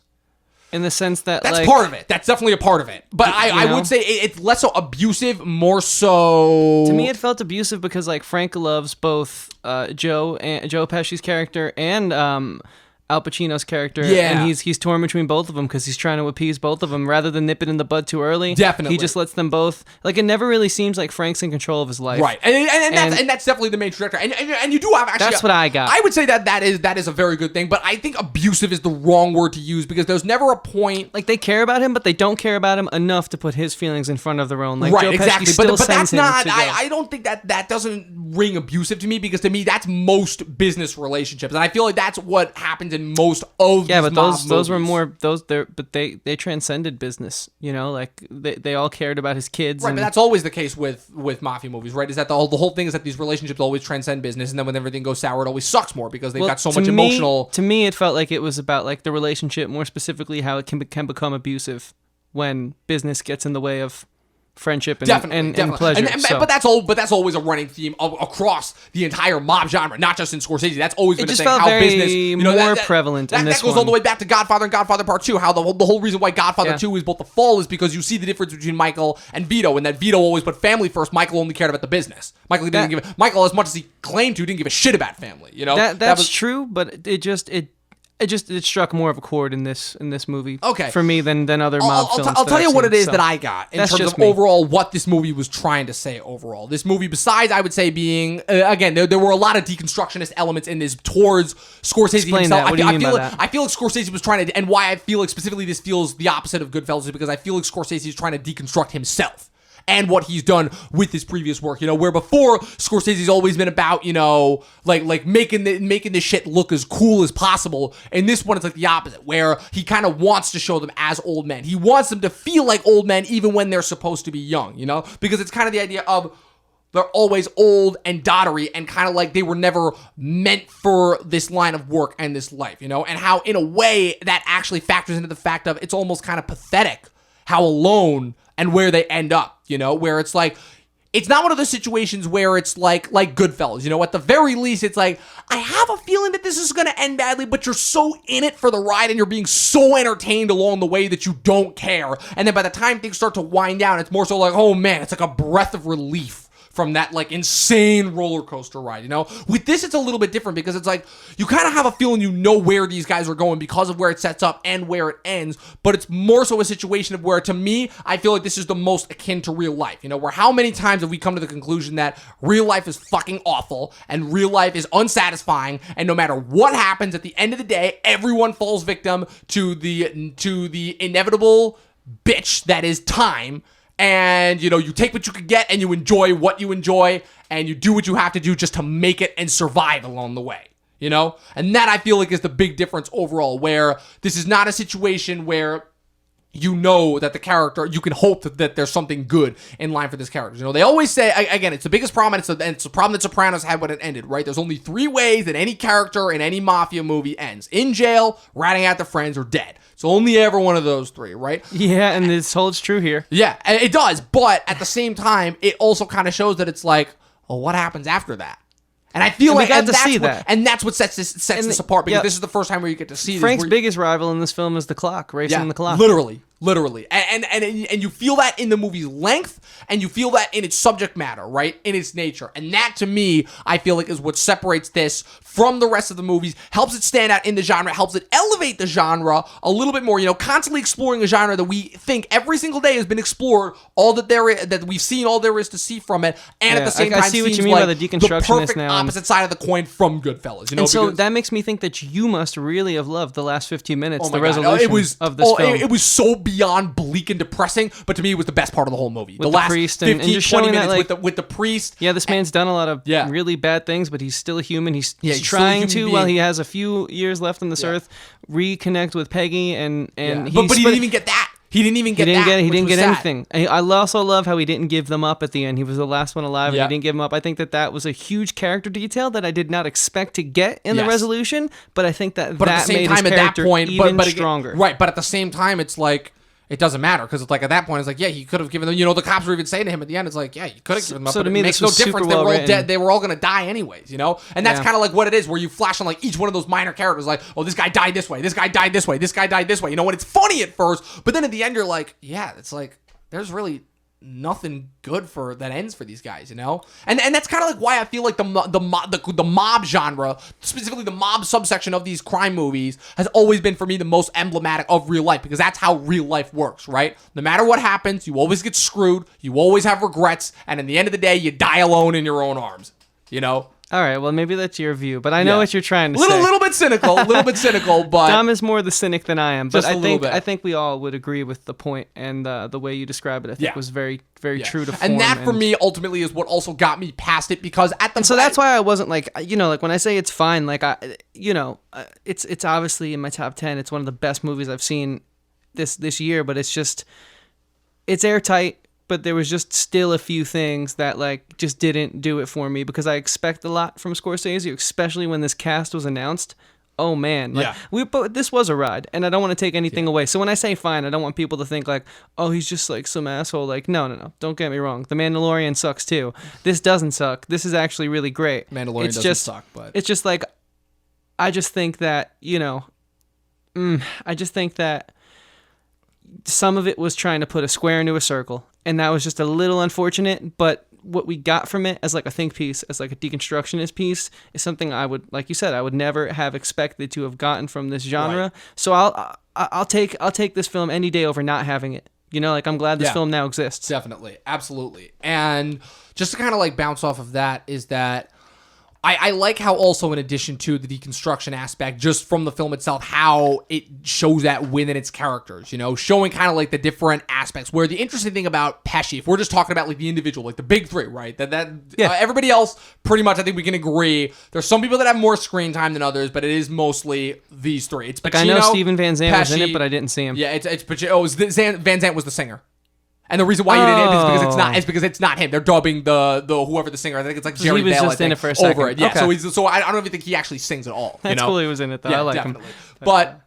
In the sense that that's part of it. That's definitely a part of it. But I would say it's less so abusive, more so. To me, it felt abusive because like Frank loves both Joe Pesci's character and Al Pacino's character, and he's torn between both of them because he's trying to appease both of them rather than nip it in the bud too early. Definitely, he just lets them both. Like it never really seems like Frank's in control of his life, right? And that's definitely the main trajectory. And you do have actually. That's what I got. I would say that is a very good thing, but I think abusive is the wrong word to use because there's never a point. Like they care about him, but they don't care about him enough to put his feelings in front of their own. Like right, Joe exactly. Pesci still but sends that's him not. to go. I don't think that doesn't ring abusive to me because to me that's most business relationships, and I feel like that's what happens in most of. But those were more they transcended business, you know, like they all cared about his kids. Right, but that's always the case with mafia movies, right? Is that the whole thing is that these relationships always transcend business, and then when everything goes sour, it always sucks more because they've got so much emotional. To me, it felt like it was about like the relationship, more specifically how it can become abusive when business gets in the way of friendship and pleasure. But that's always a running theme across the entire mob genre, not just in Scorsese. That's always been a thing. How business, you know, more prevalent in this that goes all the way back to Godfather and Godfather Part 2. How the whole reason why Godfather 2 is both the fall is because you see the difference between Michael and Vito, and that Vito always put family first. Michael only cared about the business. Michael, as much as he claimed to, didn't give a shit about family. You know, that's true, but it struck more of a chord in this movie. Okay. For me than other mob films. I'll tell you what it is that I got in terms of overall what this movie was trying to say overall. This movie, besides I would say being again, there were a lot of deconstructionist elements in this towards Scorsese Explain himself. That. What do you mean by that? I feel like Scorsese was trying to, and why I feel like specifically this feels the opposite of Goodfellas is because I feel like Scorsese is trying to deconstruct himself and what he's done with his previous work, you know, where before Scorsese's always been about, you know, like making this shit look as cool as possible. And this one, it's like the opposite, where he kind of wants to show them as old men. He wants them to feel like old men even when they're supposed to be young, you know, because it's kind of the idea of they're always old and doddery and kind of like they were never meant for this line of work and this life, you know, and how in a way that actually factors into the fact of it's almost kind of pathetic how alone and where they end up, you know, where it's like, it's not one of those situations where it's like Goodfellas, you know, at the very least, it's like, I have a feeling that this is going to end badly, but you're so in it for the ride and you're being so entertained along the way that you don't care. And then by the time things start to wind down, it's more so like, oh man, it's like a breath of relief from that like insane roller coaster ride, you know? With this, it's a little bit different because it's like, you kind of have a feeling you know where these guys are going because of where it sets up and where it ends, but it's more so a situation of where, to me, I feel like this is the most akin to real life, you know? Where how many times have we come to the conclusion that real life is fucking awful and real life is unsatisfying, and no matter what happens, at the end of the day, everyone falls victim to the inevitable bitch that is time. And, you know, you take what you can get and you enjoy what you enjoy and you do what you have to do just to make it and survive along the way, you know? And that I feel like is the big difference overall, where this is not a situation where you know that the character, you can hope that there's something good in line for this character. You know, they always say, again, it's the biggest problem, and it's a problem that Sopranos had when it ended, right? There's only 3 ways that any character in any mafia movie ends. In jail, ratting out their friends, or dead. It's only ever one of those 3, right? Yeah, and this holds true here. Yeah, it does, but at the same time, it also kind of shows that it's like, well, what happens after that? And I feel like that's what sets this apart, because this is the first time where you get to see Frank's biggest rival in this film is the clock, racing the clock. Literally. And you feel that in the movie's length, and you feel that in its subject matter, right? In its nature. And that, to me, I feel like is what separates this from the rest of the movies, helps it stand out in the genre, helps it elevate the genre a little bit more, you know, constantly exploring a genre that we think every single day has been explored, all that there is, that we've seen all there is to see from it, and at the same time, I see what you mean by the deconstructionist now. Opposite side of the coin from Goodfellas, you know. And so that makes me think that you must really have loved the last 15 minutes, the resolution of this film. It was so beyond beyond bleak and depressing, but to me it was the best part of the whole movie. With the last priest 15, and just 20 showing that, minutes like, with the priest. Yeah, this man's done a lot of Yeah. really bad things, but he's still a human. He's he's still a trying human to, while being. he has a few years left on this earth, reconnect with Peggy and Yeah. he's, But he didn't even get that. He didn't even get that. He which didn't was get sad. anything. I also love how he didn't give them up at the end. He was the last one alive, Yeah. and he didn't give them up. I think that was a huge character detail that I did not expect to get in the Yes. resolution. But I think that But at that the same made time, his at that character point, even but stronger. Right, but at the same time, it's like it doesn't matter because it's like at that point, it's like he could have given them. The cops were even saying to him at the end, it's like you could have given them up. So but to it me, makes this no was super difference. They well were all written. dead. They were all gonna die anyways, And that's Yeah. kind of like what it is, where you flash on like each one of those minor characters, like, oh, this guy died this way, this guy died this way, this guy died this way. And it's funny at first, but then at the end, you're like, yeah, it's like there's really nothing good that ends for these guys, and that's kind of like why I feel like the mob genre, specifically the mob subsection of these crime movies, has always been for me the most emblematic of real life, because that's how real life works, right? No matter what happens, you always get screwed, you always have regrets, and in the end of the day, you die alone in your own arms, All right, well, maybe that's your view, but I know what you're trying to say. little bit cynical, but Dom is more the cynic than I am, but Just a little bit. I think we all would agree with the point, and the way you describe it, I think was very, very true to form. and that for me ultimately is what also got me past it, because at the And so that's why I wasn't like when I say it's fine, like it's obviously in my top 10. It's one of the best movies I've seen this year, but it's airtight. But there was just still a few things that like just didn't do it for me, because I expect a lot from Scorsese, especially when this cast was announced. Oh man, but this was a ride, and I don't want to take anything away. So when I say fine, I don't want people to think like, oh, he's just like some asshole. Like, no. Don't get me wrong. The Mandalorian sucks too. This doesn't suck. This is actually really great. Mandalorian doesn't suck, but it's just like, I just think that I just think that some of it was trying to put a square into a circle, and that was just a little unfortunate, but what we got from it as like a think piece, as like a deconstructionist piece, is something I would, like you said, I would never have expected to have gotten from this genre. Right. So I'll take this film any day over not having it. I'm glad this film now exists. Definitely. Absolutely. And just to kind of like bounce off of that is that I like how also, in addition to the deconstruction aspect, just from the film itself, how it shows that within its characters, showing kind of like the different aspects, where the interesting thing about Pesci, if we're just talking about like the individual, like the big three, right? Everybody else, pretty much, I think we can agree. There's some people that have more screen time than others, but it is mostly these three. It's Pacino, I know Steven Van Zandt was in Pesci, it, but I didn't see him. Yeah, it's Pacino. Van Zandt was the singer. And the reason why you didn't is because it's not him. They're dubbing the whoever the singer. I think it's like Jerry he was Bale. just in it for a second. Over it. Yeah. Okay. So I don't even think he actually sings at all. That's cool. He was in it though. Yeah, I like definitely. him. But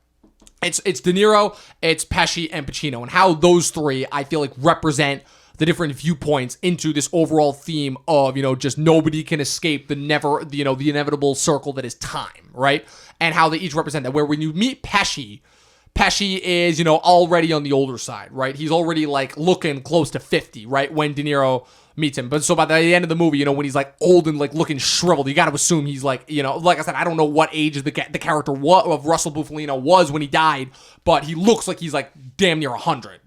it's De Niro, it's Pesci, and Pacino, and how those three I feel like represent the different viewpoints into this overall theme of just nobody can escape the inevitable circle that is time, right? And how they each represent that. Where when you meet Pesci is, already on the older side, right? He's already like looking close to 50, right? When De Niro meets him. But so by the end of the movie, when he's like old and like looking shriveled, you got to assume he's like, like I said, I don't know what age the character of Russell Bufalino was when he died, but he looks like he's like damn near 100,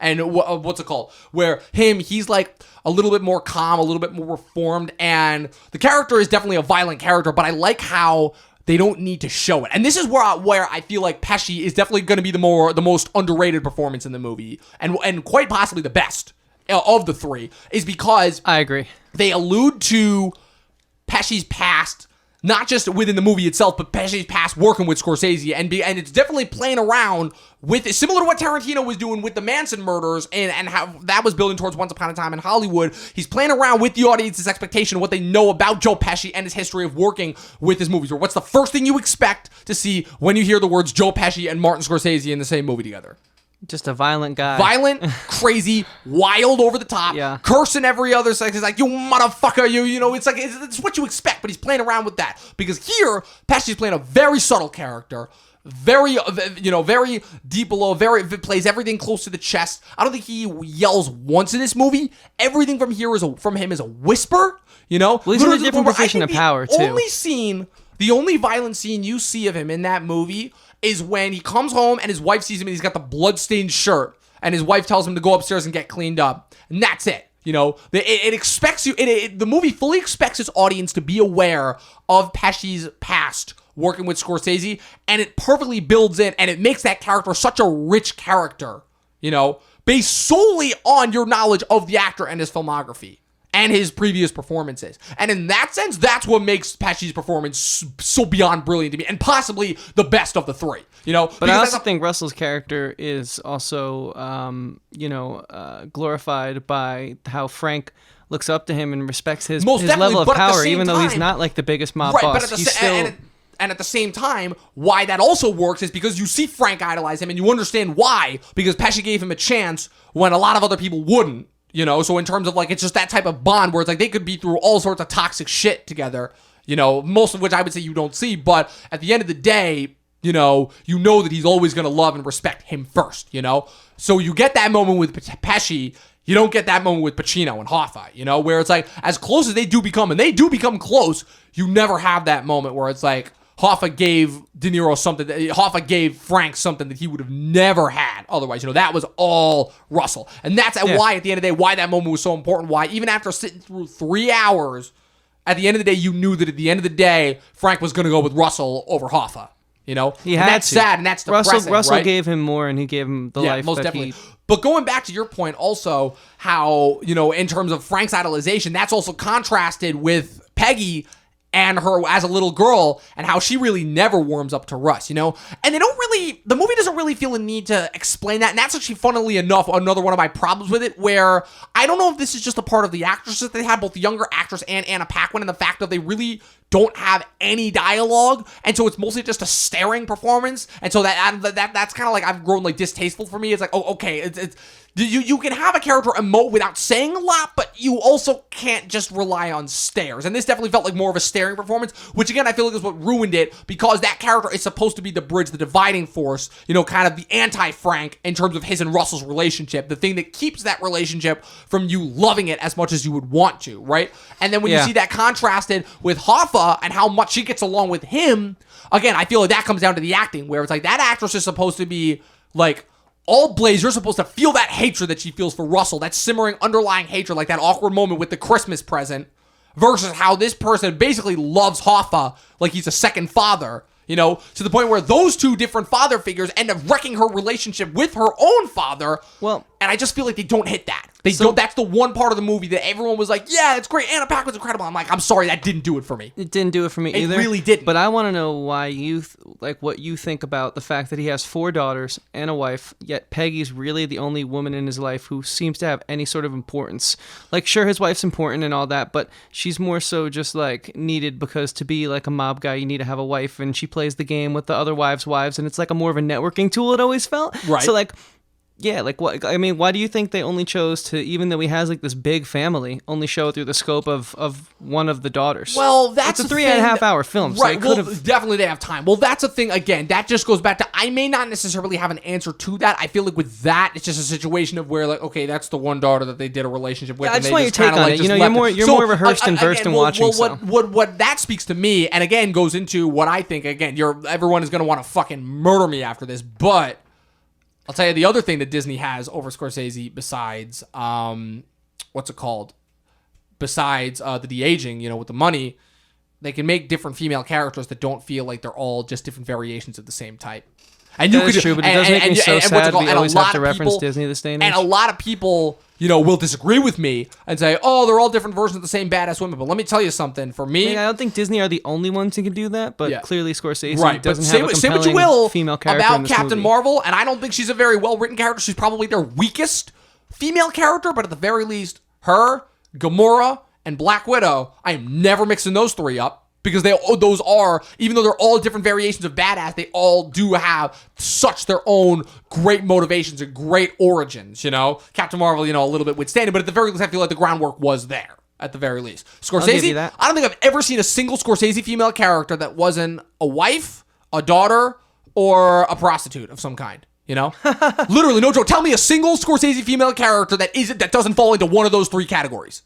And what's it called? Where he's like a little bit more calm, a little bit more reformed, and the character is definitely a violent character, but I like how they don't need to show it. And this is where I feel like Pesci is definitely going to be the most underrated performance in the movie, and quite possibly the best of the three, is because I agree. They allude to Pesci's past, not just within the movie itself, but Pesci's past working with Scorsese, and it's definitely playing around with it, similar to what Tarantino was doing with the Manson murders, and how that was building towards Once Upon a Time in Hollywood. He's playing around with the audience's expectation of what they know about Joe Pesci and his history of working with his movies. Or what's the first thing you expect to see when you hear the words Joe Pesci and Martin Scorsese in the same movie together? Just a violent guy. Violent, crazy, wild, over the top, cursing every other sex. He's like, you motherfucker, it's like, it's what you expect, but he's playing around with that. Because here, Pesci's playing a very subtle character, very deep below, plays everything close to the chest. I don't think he yells once in this movie. Everything from him is a whisper, Well, he's in a different position of power, too. The only violent scene you see of him in that movie is when he comes home and his wife sees him and he's got the bloodstained shirt, and his wife tells him to go upstairs and get cleaned up, and that's it. It expects you. The movie fully expects its audience to be aware of Pesci's past working with Scorsese, and it perfectly builds in, and it makes that character such a rich character based solely on your knowledge of the actor and his filmography and his previous performances. And in that sense, that's what makes Pesci's performance so beyond brilliant to me, and possibly the best of the three. But I also think Russell's character is also, glorified by how Frank looks up to him and respects his level of power, even though he's not like the biggest mob boss. But and at the same time, why that also works is because you see Frank idolize him, and you understand why, because Pesci gave him a chance when a lot of other people wouldn't. So in terms of like, it's just that type of bond where it's like they could be through all sorts of toxic shit together, most of which I would say you don't see. But at the end of the day, you know that he's always going to love and respect him first, So you get that moment with Pesci. You don't get that moment with Pacino and Hoffa, where it's like, as close as they do become, and they do become close, you never have that moment where it's like, Hoffa gave De Niro something. Hoffa gave Frank something that he would have never had otherwise. That was all Russell, and that's why at the end of the day, why that moment was so important. Why even after sitting through 3 hours, at the end of the day, you knew that at the end of the day, Frank was going to go with Russell over Hoffa. That's sad and that's depressing. Russell right? gave him more, and he gave him the life. Most definitely. But going back to your point, also how in terms of Frank's idolization, that's also contrasted with Peggy and her as a little girl, and how she really never warms up to Russ, And the movie doesn't really feel a need to explain that. And that's actually, funnily enough, another one of my problems with it, where I don't know if this is just a part of the actresses that they had, both the younger actress and Anna Paquin, and the fact that they really don't have any dialogue, and so it's mostly just a staring performance, and so that's kind of like, I've grown like distasteful for me. It's like, oh, okay, it's you can have a character emote without saying a lot, but you also can't just rely on stares. And this definitely felt like more of a staring performance, which again, I feel like is what ruined it, because that character is supposed to be the bridge, the dividing force, kind of the anti-Frank in terms of his and Russell's relationship, the thing that keeps that relationship from you loving it as much as you would want to, right? And then when you see that contrasted with Hoffa and how much she gets along with him, again, I feel like that comes down to the acting, where it's like that actress is supposed to be like, all blaze, you're supposed to feel that hatred that she feels for Russell, that simmering underlying hatred, like that awkward moment with the Christmas present, versus how this person basically loves Hoffa like he's a second father, to the point where those two different father figures end up wrecking her relationship with her own father. Well, and I just feel like they don't hit that. That's the one part of the movie that everyone was like, yeah, it's great. Anna Paquin's incredible. I'm like, I'm sorry, that didn't do it for me. It didn't do it for me either. It really didn't. But I want to know why what you think about the fact that he has 4 daughters and a wife, yet Peggy's really the only woman in his life who seems to have any sort of importance. Like, sure, his wife's important and all that, but she's more so just like needed because to be like a mob guy, you need to have a wife, and she plays the game with the other wives, and it's like a more of a networking tool, it always felt. Right. So like, yeah, like what? I mean, why do you think they only chose to, even though he has like this big family, only show it through the scope of one of the daughters? Well, that's it's a 3.5 hour film, right? So well, definitely they have time. Well, that's a thing. Again, that just goes back to, I may not necessarily have an answer to that. I feel like with that, it's just a situation of where like, okay, that's the one daughter that they did a relationship with. Yeah, I just want your take on it. You're more rehearsed and versed in watching. Well, what that speaks to me, and again goes into what I think. Again, everyone is going to want to fucking murder me after this, but I'll tell you the other thing that Disney has over Scorsese besides, what's it called? Besides the de-aging, with the money, they can make different female characters that don't feel like they're all just different variations of the same type. And that is true, but it does make me so sad we always have to reference Disney this day and age. And a lot of people, will disagree with me and say, oh, they're all different versions of the same badass women. But let me tell you something. For me, I don't think Disney are the only ones who can do that, but clearly Scorsese doesn't have a compelling female character about in this Captain movie. Marvel, and I don't think she's a very well-written character. She's probably their weakest female character, but at the very least, her, Gamora, and Black Widow, I am never mixing those 3 up. Because those are, even though they're all different variations of badass, they all do have such their own great motivations and great origins, Captain Marvel, a little bit withstanding, but at the very least, I feel like the groundwork was there, at the very least. Scorsese, I don't think I've ever seen a single Scorsese female character that wasn't a wife, a daughter, or a prostitute of some kind. Literally, no joke. Tell me a single Scorsese female character that doesn't fall into one of those 3 categories.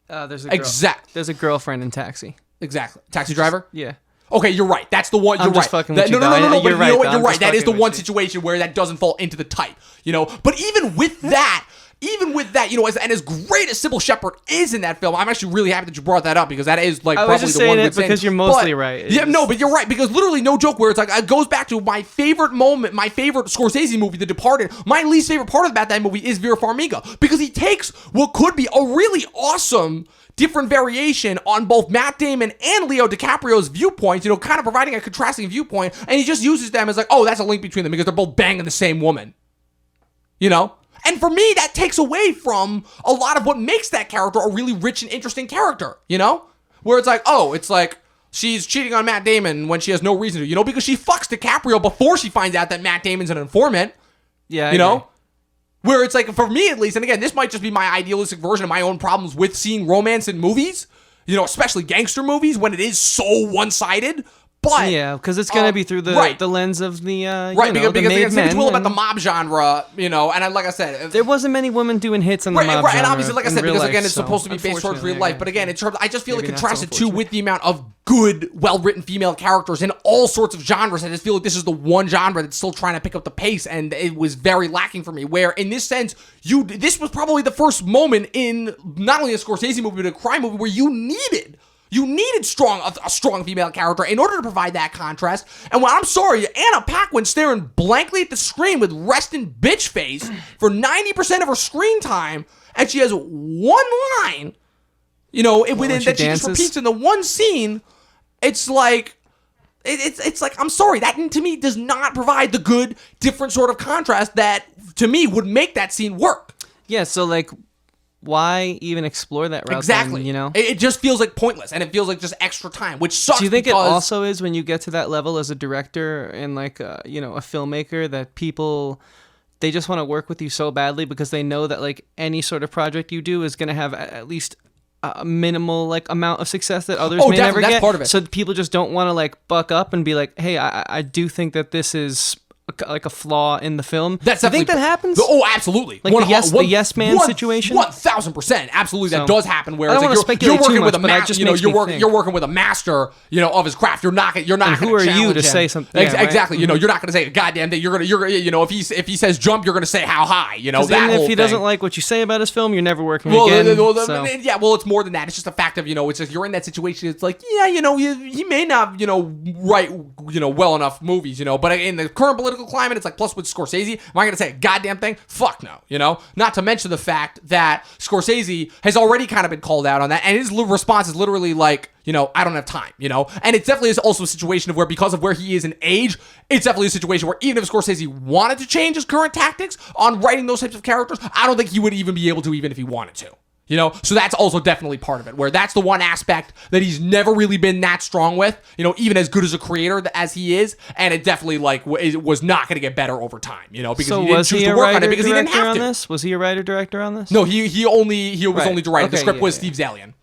There's a girlfriend in Taxi. Exactly. Taxi driver? Yeah. Okay, you're right. That's the one. You're I'm just right. fucking with you. No. But you know what? You're right. That is the one you. situation where that doesn't fall into the type. But even with that, even with that, and as great as Sybil Shepherd is in that film, I'm actually really happy that you brought that up because that is like I probably was just the saying one it because you're mostly right. Yeah, no, but you're right because literally no joke where it's like it goes back to my favorite moment, my favorite Scorsese movie, The Departed. My least favorite part about that movie is Vera Farmiga because he takes what could be a really awesome different variation on both Matt Damon and Leo DiCaprio's viewpoints, kind of providing a contrasting viewpoint, and he just uses them as like, oh, that's a link between them because they're both banging the same woman. And for me, that takes away from a lot of what makes that character a really rich and interesting character, Where it's like, oh, it's like she's cheating on Matt Damon when she has no reason to, because she fucks DiCaprio before she finds out that Matt Damon's an informant. Yeah, I agree. Where it's like, for me at least, and again, this might just be my idealistic version of my own problems with seeing romance in movies, especially gangster movies when it is so one-sided. But yeah, because it's gonna be through the lens of the because the made men. It's all about the mob genre, and like I said, there wasn't many women doing hits in the mob genre. And obviously, like I said, because again, it's so, supposed to be based towards real life. But again, I just feel like contrasted too with the amount of good, well-written female characters in all sorts of genres. I just feel like this is the one genre that's still trying to pick up the pace, and it was very lacking for me. Where in this sense, this was probably the first moment in not only a Scorsese movie but a crime movie where you needed a strong female character in order to provide that contrast. And I'm sorry, Anna Paquin staring blankly at the screen with resting bitch face for 90% of her screen time, and she has one line, within that she just repeats in the one scene. It's like, it's like, I'm sorry, that to me does not provide the good, different sort of contrast that to me would make that scene work. Yeah, so like, why even explore that route? Exactly. Then, It just feels like pointless, and it feels like just extra time, which sucks. Do you think it also is when you get to that level as a director and like a filmmaker that people, they just want to work with you so badly because they know that like any sort of project you do is going to have at least a minimal like amount of success that others may never get. That's part of it. So people just don't want to like buck up and be like, hey, I do think that this is like a flaw in the film. That's do you think that happens? Oh, absolutely. Like the yes man situation. 1,000%. Absolutely, that does happen. Where I don't want to speculate too much, but it just makes me think. You're working with a master, of his craft. You're not. And who are you to say something? Yeah, exactly. You're not going to say a goddamn thing. You're if he says jump, you're going to say how high. That even if he thing. doesn't like what you say about his film, you're never working again. Yeah. Well, it's more than that. It's just a fact of it's just you're in that situation. It's like he may not write well enough movies. But in the current political climate, it's like plus with Scorsese, am I going to say a goddamn thing? Fuck no, Not to mention the fact that Scorsese has already kind of been called out on that, and his response is literally like, I don't have time, And it definitely is also a situation of where, because of where he is in age, it's definitely a situation where even if Scorsese wanted to change his current tactics on writing those types of characters, I don't think he would even be able to, even if he wanted to. So that's also definitely part of it, where that's the one aspect that he's never really been that strong with, even as good as a creator as he is, and it definitely was not going to get better over time, because he didn't choose to work on it because he didn't have to. Was he a writer-director on this? No, he was only directing. The script was Steve Zalian.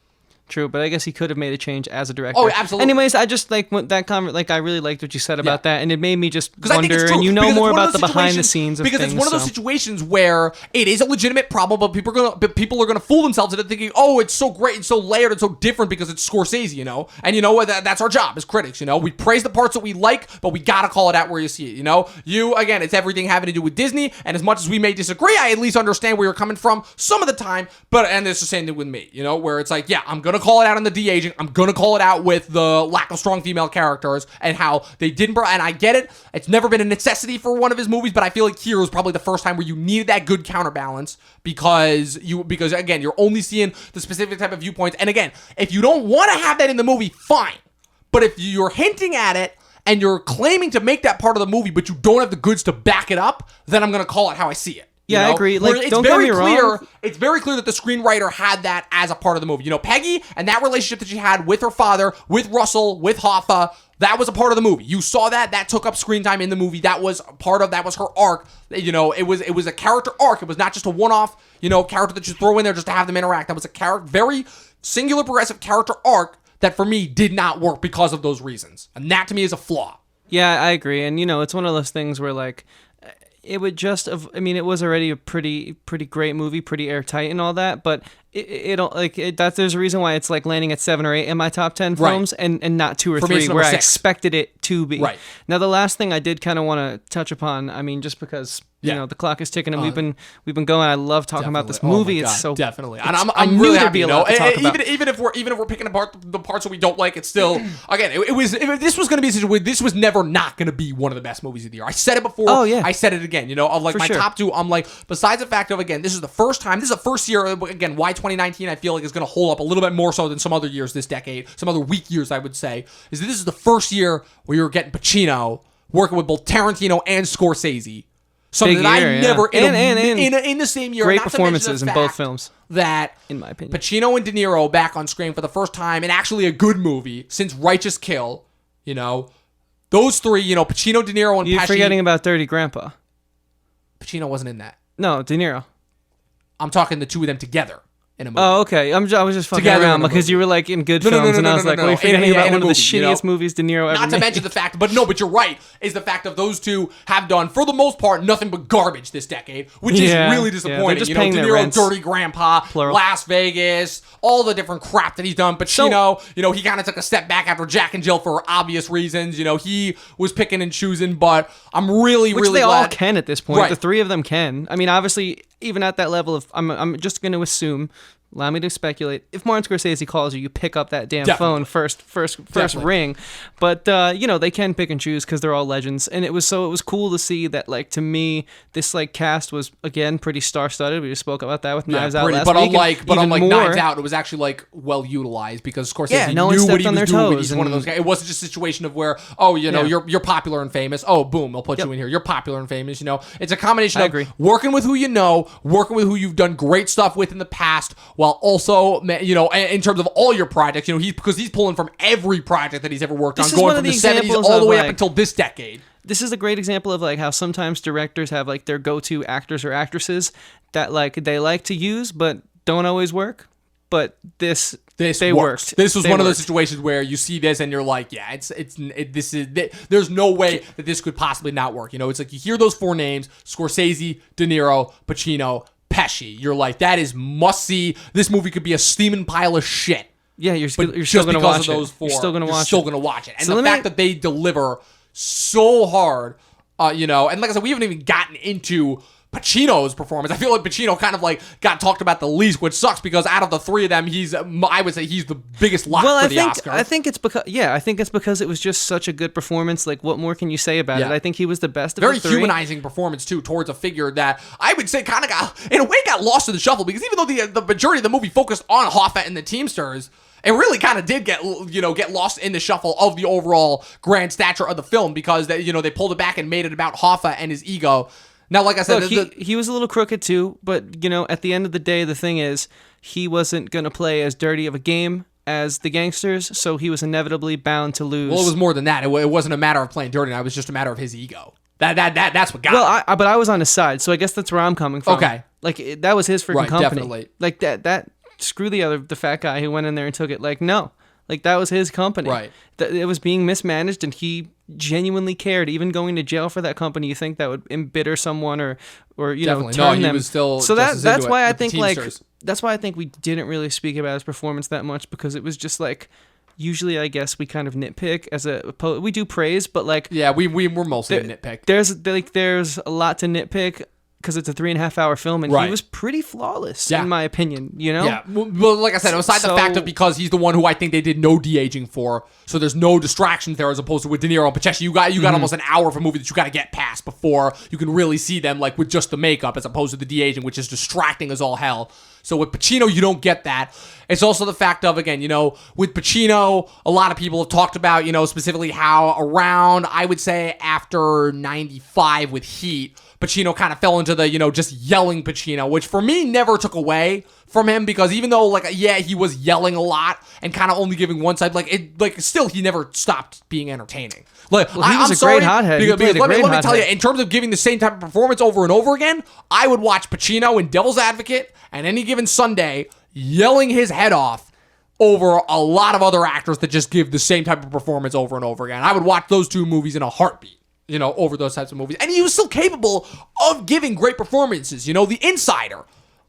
True, but I guess he could have made a change as a director. Oh, absolutely. Anyways, I just like that comment. Like, I really liked what you said about that, and it made me just wonder. And more about the behind the scenes of things. Because it's one of those situations where it is a legitimate problem, but people are gonna fool themselves into thinking, oh, it's so great, and so layered, and so different because it's Scorsese, And you know what? That's our job as critics. We praise the parts that we like, but we gotta call it out where you see it. You again, it's everything having to do with Disney, and as much as we may disagree, I at least understand where you're coming from some of the time. And it's the same thing with me. Where it's like, yeah, I'm gonna call it out on the de-aging. I'm going to call it out with the lack of strong female characters and how they didn't... And I get it. It's never been a necessity for one of his movies, but I feel like here was probably the first time where you needed that good counterbalance because again, you're only seeing the specific type of viewpoints. And again, if you don't want to have that in the movie, fine. But if you're hinting at it and you're claiming to make that part of the movie, but you don't have the goods to back it up, then I'm going to call it how I see it. Yeah, I agree. Like, don't get me wrong. It's very clear that the screenwriter had that as a part of the movie. Peggy and that relationship that she had with her father, with Russell, with Hoffa, that was a part of the movie. You saw that. That took up screen time in the movie. That was that was her arc. It was a character arc. It was not just a one-off, character that you throw in there just to have them interact. That was a very singular progressive character arc that for me did not work because of those reasons. And that to me is a flaw. Yeah, I agree. And, it's one of those things where like... It would just have, it was already a pretty great movie, pretty airtight and all that, but there's a reason why it's like landing at 7 or 8 in my top 10 films and not 2 or 3 where I expected it to be. Right. Now, the last thing I did kind of want to touch upon, just because know, the clock is ticking, and we've been going. I love talking about this movie. It's so definitely, and I'm really happy. You know, even if we're picking apart the parts that we don't like, it's still again. This was going to be a situation where this was never not going to be one of the best movies of the year. I said it before. Oh yeah. I said it again. You know, of like my top two. I'm like, besides the fact of again, this is the first time. This is the first year. Again, why 2019? I feel like is going to hold up a little bit more so than some other years this decade. Some other weak years, I would say, is that this is the first year where you're getting Pacino working with both Tarantino and Scorsese. Something that I never in the same year. Great performances in both films. That, in my opinion, Pacino and De Niro back on screen for the first time in actually a good movie since Righteous Kill. You know, those three. You know, Pacino, De Niro, and you're Pesci. forgetting about Dirty Grandpa. Pacino wasn't in that. No, De Niro. I'm talking the two of them together in a movie. Oh, okay. I was just fucking around because you were like in good films, and I was like, "Are you forgetting about one of the shittiest movies De Niro ever made?" Not to mention the fact, but you're right. Is the fact of those two have done for the most part nothing but garbage this decade, which is really disappointing. Just you know, paying De their Niro, rents. Dirty Grandpa, Plural. Las Vegas, all the different crap that he's done. Pacino, you know, he kind of took a step back after Jack and Jill for obvious reasons. You know, he was picking and choosing, but I'm really Which they glad. all can at this point. Right. The three of them can. I mean, obviously, even at that level of, I'm just going to assume. Allow me to speculate. If Martin Scorsese calls you, you pick up that damn phone first ring. But you know, they can pick and choose because they're all legends. And it was cool to see that, like, to me, this like cast was again pretty star-studded. We just spoke about that with Knives Out last week. But unlike Knives Out, it was actually like well utilized because Scorsese no one knew what stepped he on was their doing. toes He's one of those guys. It wasn't just a situation of where, oh, you know, you're popular and famous. Oh, boom, we'll put you in here. You're popular and famous. You know, it's a combination of working with who you know, working with who you've done great stuff with in the past, while also, you know, in terms of all your projects, you know, because he's pulling from every project that he's ever worked on, going from the 70s all the way up until this decade. This is a great example of like how sometimes directors have like their go-to actors or actresses that like they like to use but don't always work. But this worked. This was one of those situations where you see this and you're like, yeah, there's no way that this could possibly not work. You know, it's like you hear those four names: Scorsese, De Niro, Pacino, Pesci. You're like, that is must see. This movie could be a steaming pile of shit. Yeah, you're still going to watch it. You're still going to watch it. And the fact that they deliver so hard, you know, and like I said, we haven't even gotten into Pacino's performance. I feel like Pacino kind of like got talked about the least, which sucks because out of the three of them, I would say he's the biggest lock for the Oscar. I think it's because it was just such a good performance. Like, what more can you say about it? I think he was the best of the three. Very humanizing performance too, towards a figure that I would say kind of got lost in the shuffle because even though the majority of the movie focused on Hoffa and the Teamsters, it really kind of did get lost in the shuffle of the overall grand stature of the film because they pulled it back and made it about Hoffa and his ego. Now, like I said, look, he was a little crooked too, but you know, at the end of the day, the thing is, he wasn't gonna play as dirty of a game as the gangsters, so he was inevitably bound to lose. Well, it was more than that. It wasn't a matter of playing dirty. It was just a matter of his ego. That's what got. Well, but I was on his side, so I guess that's where I'm coming from. Okay, like that was his freaking company. Definitely. Like that. Screw the fat guy who went in there and took it. Like no. Like, that was his company. Right. It was being mismanaged, and he genuinely cared. Even going to jail for that company, you think that would embitter someone or Definitely. turn them. He was still so that's why I think that's why I think we didn't really speak about his performance that much, because it was just like, usually I guess we kind of nitpick we do praise, but like, yeah, we're mostly nitpick. There's a lot to nitpick, because it's a 3.5 hour film, and he was pretty flawless, in my opinion, you know? Yeah, well, like I said, aside the fact of because he's the one who I think they did no de-aging for, so there's no distractions there as opposed to with De Niro and Pesci. You got almost an hour of a movie that you got to get past before you can really see them, like, with just the makeup, as opposed to the de-aging, which is distracting as all hell. So with Pacino, you don't get that. It's also the fact of, again, with Pacino, a lot of people have talked about, specifically how around, I would say, after 95 with Heat, Pacino kind of fell into the, just yelling Pacino, which for me never took away from him, because even though, he was yelling a lot and kind of only giving one side, still he never stopped being entertaining. He was a great hothead. Because let me tell you, in terms of giving the same type of performance over and over again, I would watch Pacino in Devil's Advocate and Any Given Sunday yelling his head off over a lot of other actors that just give the same type of performance over and over again. I would watch those two movies in a heartbeat, over those types of movies. And he was still capable of giving great performances. The Insider,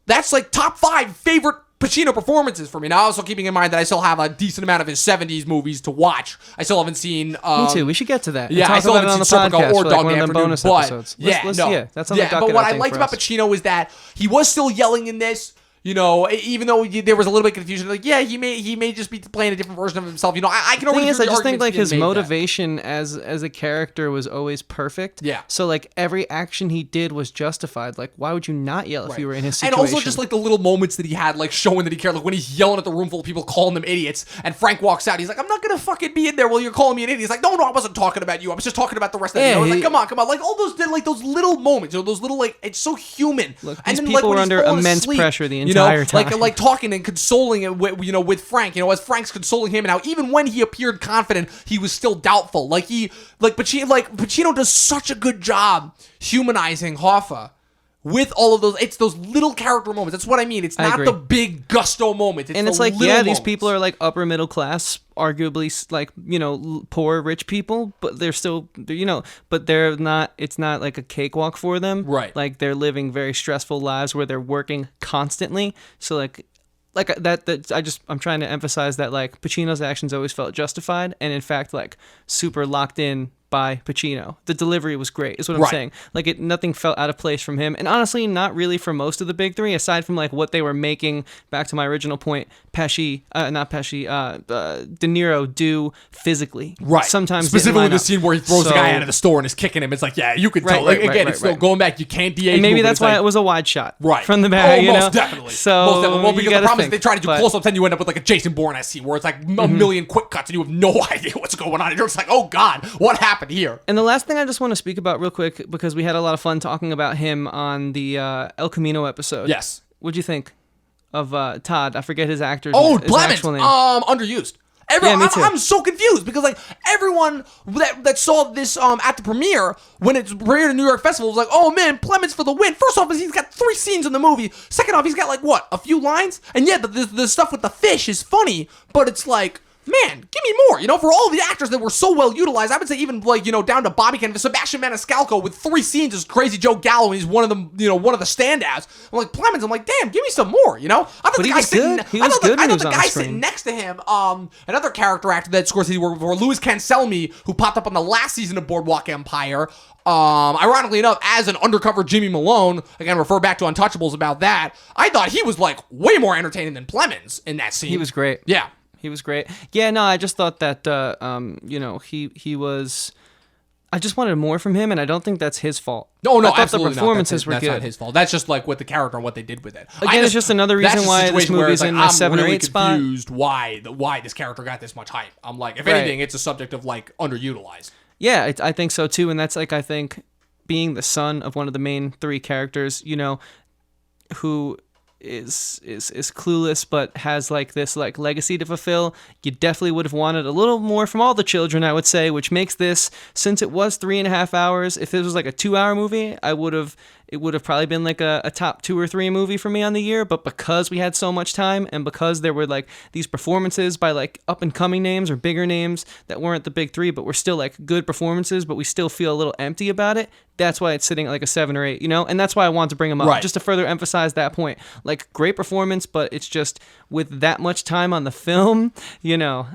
that's like top 5 favorite Pacino performances for me. Now, also keeping in mind that I still have a decent amount of his 70s movies to watch. I still haven't seen... me too. We should get to that. Yeah, talk I still about it on haven't the seen podcast or for Dog one Day of them Afternoon, bonus but episodes. yeah, That's on the docket, but what I I think, liked for about us. Pacino is that he was still yelling in this. You know, even though there was a little bit of confusion, like, yeah, he may just be playing a different version of himself. You know, I can always. The thing is, I just think like his motivation motivation as a character was always perfect. Yeah. So like every action he did was justified. Like, why would you not yell if you were in his And situation? also just like the little moments that he had, like showing that he cared, like when he's yelling at the room full of people, calling them idiots, and Frank walks out. He's like, "I'm not gonna fucking be in there while you're calling me an idiot." He's like, "No, I wasn't talking about you. I was just talking about the rest of them." Like, come on, like all those little moments, you know, those little like it's so human. Look, and these then, people like, were under immense pressure the entire time. Like talking and consoling it with Frank, you know, as Frank's consoling him, and how even when he appeared confident, he was still doubtful. Pacino does such a good job humanizing Hoffa with all of those. It's those little character moments. That's what I mean. It's not the big gusto moments. It's like, yeah, these people are like upper middle class, arguably like, you know, poor rich people, but they're still, you know, but they're not. It's not like a cakewalk for them. Right. Like they're living very stressful lives where they're working constantly. So like I'm trying to emphasize that like Pacino's actions always felt justified, and in fact like super locked in by Pacino. The delivery was great, is what I'm saying. Like nothing felt out of place from him, and honestly, not really for most of the big three, aside from like what they were making. Back to my original point, De Niro do physically. Right. Sometimes specifically the scene where he throws the guy out of the store and is kicking him. It's like, yeah, you can tell. Like again, it's still going back. You can't de-age. And maybe movement. that's why it was a wide shot. Right. From the back. Oh, most know? definitely. So most definitely. Well, because the problem is they try to do but- close-ups, and you end up with like a Jason Bourne-esque scene where it's like a million quick cuts, and you have no idea what's going on. And you're just like, oh god, what happened here? And the last thing I just want to speak about real quick, because we had a lot of fun talking about him on the El Camino episode. Yes. What'd you think of Todd? I forget his actor's Oh, his actual name. underused. Everyone, me too. I'm so confused because like everyone that saw this at the premiere when it premiered at New York Festival was like, oh man, Plemons for the win. First off, he's got 3 scenes in the movie. Second off, he's got like what, a few lines? And yeah, the stuff with the fish is funny, but it's like, man, give me more. You know, for all the actors that were so well utilized, I would say even like, you know, down to Bobby Kennedy, Sebastian Maniscalco with 3 scenes as Crazy Joe Gallo, and he's one of them, you know, one of the standouts. I'm like, Plemons, I'm like, damn, give me some more, you know? I thought But the he guy was sitting, good. He was good when he was on the guy screen. sitting next to him, another character actor that Scorsese worked for, Louis Cancelmi, who popped up on the last season of Boardwalk Empire. Ironically enough, as an undercover Jimmy Malone, again, refer back to Untouchables about that. I thought he was like way more entertaining than Plemons in that scene. He was great. Yeah. He was great. Yeah, no, I just thought that, you know, he was... I just wanted more from him, and I don't think that's his fault. No, I thought absolutely the performances not. That's were good. not his fault. That's just like with the character and what they did with it. Again, it's just another reason why this movie's in the 7 or 8 spot. I'm really confused why this character got this much hype. I'm like, if anything, it's a subject of like underutilized. Yeah, I think so too, and that's like, I think being the son of one of the main 3 characters, you know, who is clueless but has like this like legacy to fulfill, you definitely would have wanted a little more from all the children, I would say, which makes this, since it was 3.5 hours, if it was like a 2-hour movie, it would have probably been like a top 2 or 3 movie for me on the year. But because we had so much time, and because there were like these performances by like up and coming names or bigger names that weren't the big 3 but were still like good performances, but we still feel a little empty about it, that's why it's sitting at like a 7 or 8, you know? And that's why I wanted to bring him up, just to further emphasize that point. Like, great performance, but it's just with that much time on the film, you know,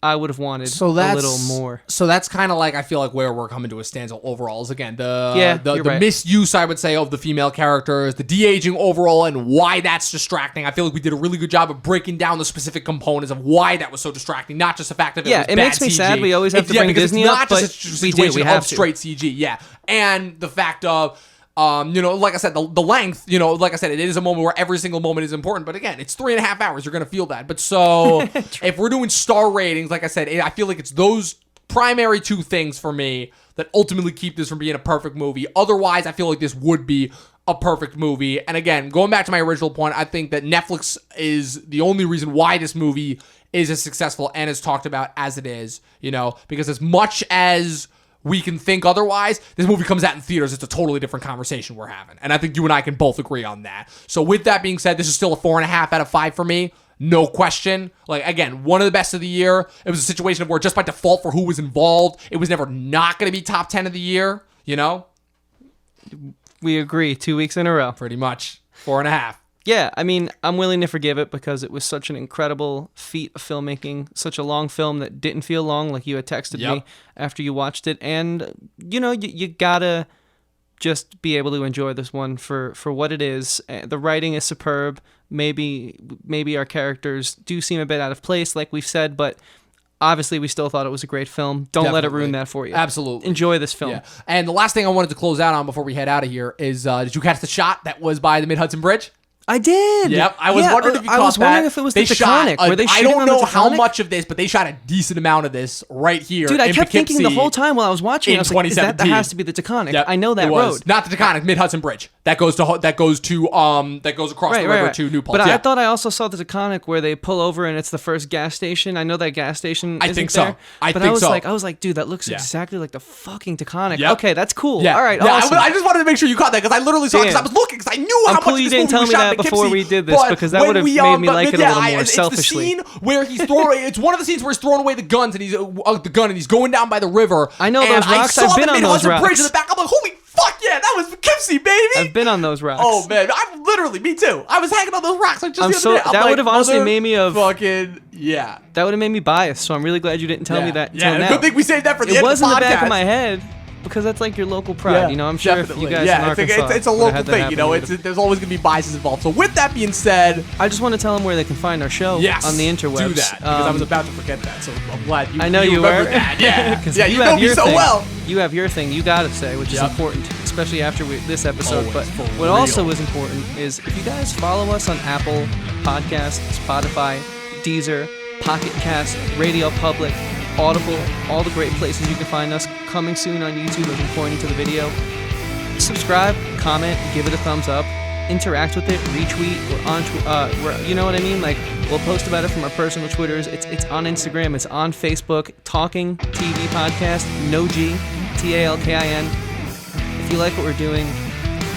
I would have wanted a little more. So that's kind of like, I feel like where we're coming to a standstill overall is, again, the right. misuse, I would say, of the female characters, the de-aging overall, and why that's distracting. I feel like we did a really good job of breaking down the specific components of why that was so distracting, not just the fact that it was bad makes me CG. sad we always have to bring Disney up, but we have to. Straight CG, and the fact of, you know, like I said, the length, you know, like I said, it is a moment where every single moment is important. But again, it's 3.5 hours. You're going to feel that. But so if we're doing star ratings, like I said, I feel like it's those primary 2 things for me that ultimately keep this from being a perfect movie. Otherwise, I feel like this would be a perfect movie. And again, going back to my original point, I think that Netflix is the only reason why this movie is as successful and as talked about as it is, you know, because as much as we can think otherwise, this movie comes out in theaters, it's a totally different conversation we're having. And I think you and I can both agree on that. So with that being said, this is still a 4.5 out of 5 for me. No question. Like, again, one of the best of the year. It was a situation where just by default for who was involved, it was never not going to be top 10 of the year, you know? We agree. 2 weeks in a row. Pretty much. 4.5. Yeah, I mean, I'm willing to forgive it because it was such an incredible feat of filmmaking, such a long film that didn't feel long, like you had texted me after you watched it. And, you gotta just be able to enjoy this one for what it is. The writing is superb. Maybe our characters do seem a bit out of place, like we've said, but obviously we still thought it was a great film. Don't let it ruin that for you. Absolutely. Enjoy this film. Yeah. And the last thing I wanted to close out on before we head out of here is, did you catch the shot that was by the Mid-Hudson Bridge? I did. Yep. I was wondering if you caught that. I was wondering if it was the Taconic. Were they shooting on the Taconic? I don't know how much of this, but they shot a decent amount of this right here. Dude, I kept thinking the whole time while I was watching, I was like, that has to be the Taconic. Yep, I know that road. Not the Taconic, Mid-Hudson Bridge. That goes across the river to New Paltz. But I thought I also saw the Taconic where they pull over and it's the first gas station. I know that gas station isn't there. I think so. I was like, dude, that looks exactly like the fucking Taconic. Yep. Okay, that's cool. Yeah. All right, awesome. I just wanted to make sure you caught that because I literally saw it because I was looking because I knew how much cool you this didn't movie tell was me shot that in before Poughkeepsie. we did this because that would have made me like it a little more selfishly. It's the scene where he's throwing. It's one of the scenes where he's throwing away the guns and he's going down by the river. I know those rocks. I've been on those rocks. Bridge in the back. I'm like, holy fuck yeah, that was Poughkeepsie, baby. I've been on those rocks. Oh man, me too. I was hanging on those rocks like just the other day. That would have honestly made me fucking yeah. That would have made me biased. So I'm really glad you didn't tell me that. Yeah, good thing we saved that for the end of the podcast. It was in the back of my head. Because that's like your local pride, I'm sure definitely. if you guys in Arkansas it's a local thing, there's always going to be biases involved. So with that being said, I just want to tell them where they can find our show on the interwebs. Do that, because I was about to forget that, so I'm glad you remember that. Yeah, you know me so well. You have your thing you got to say, which is important, especially after this episode. Always, but what also is important is if you guys follow us on Apple Podcasts, Spotify, Deezer, Pocket Cast, Radio Public, Audible, all the great places you can find us. Coming soon on YouTube as I'm pointing to the video. Subscribe, comment, give it a thumbs up, interact with it, retweet. We're on, you know what I mean? Like, we'll post about it from our personal Twitters. It's on Instagram. It's on Facebook. Talking TV Podcast. No G, TALKIN. If you like what we're doing,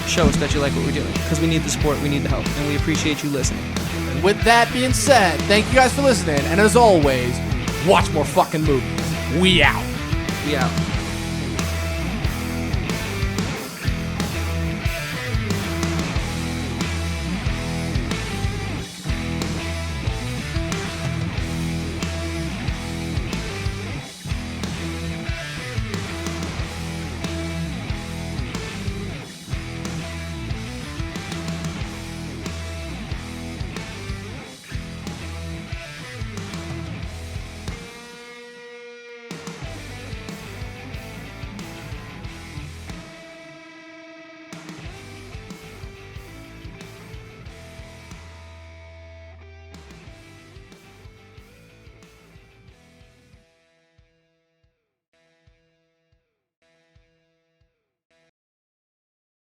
show us that you like what we're doing because we need the support, we need the help, and we appreciate you listening. And with that being said, thank you guys for listening, and as always, watch more fucking movies. We out. We out.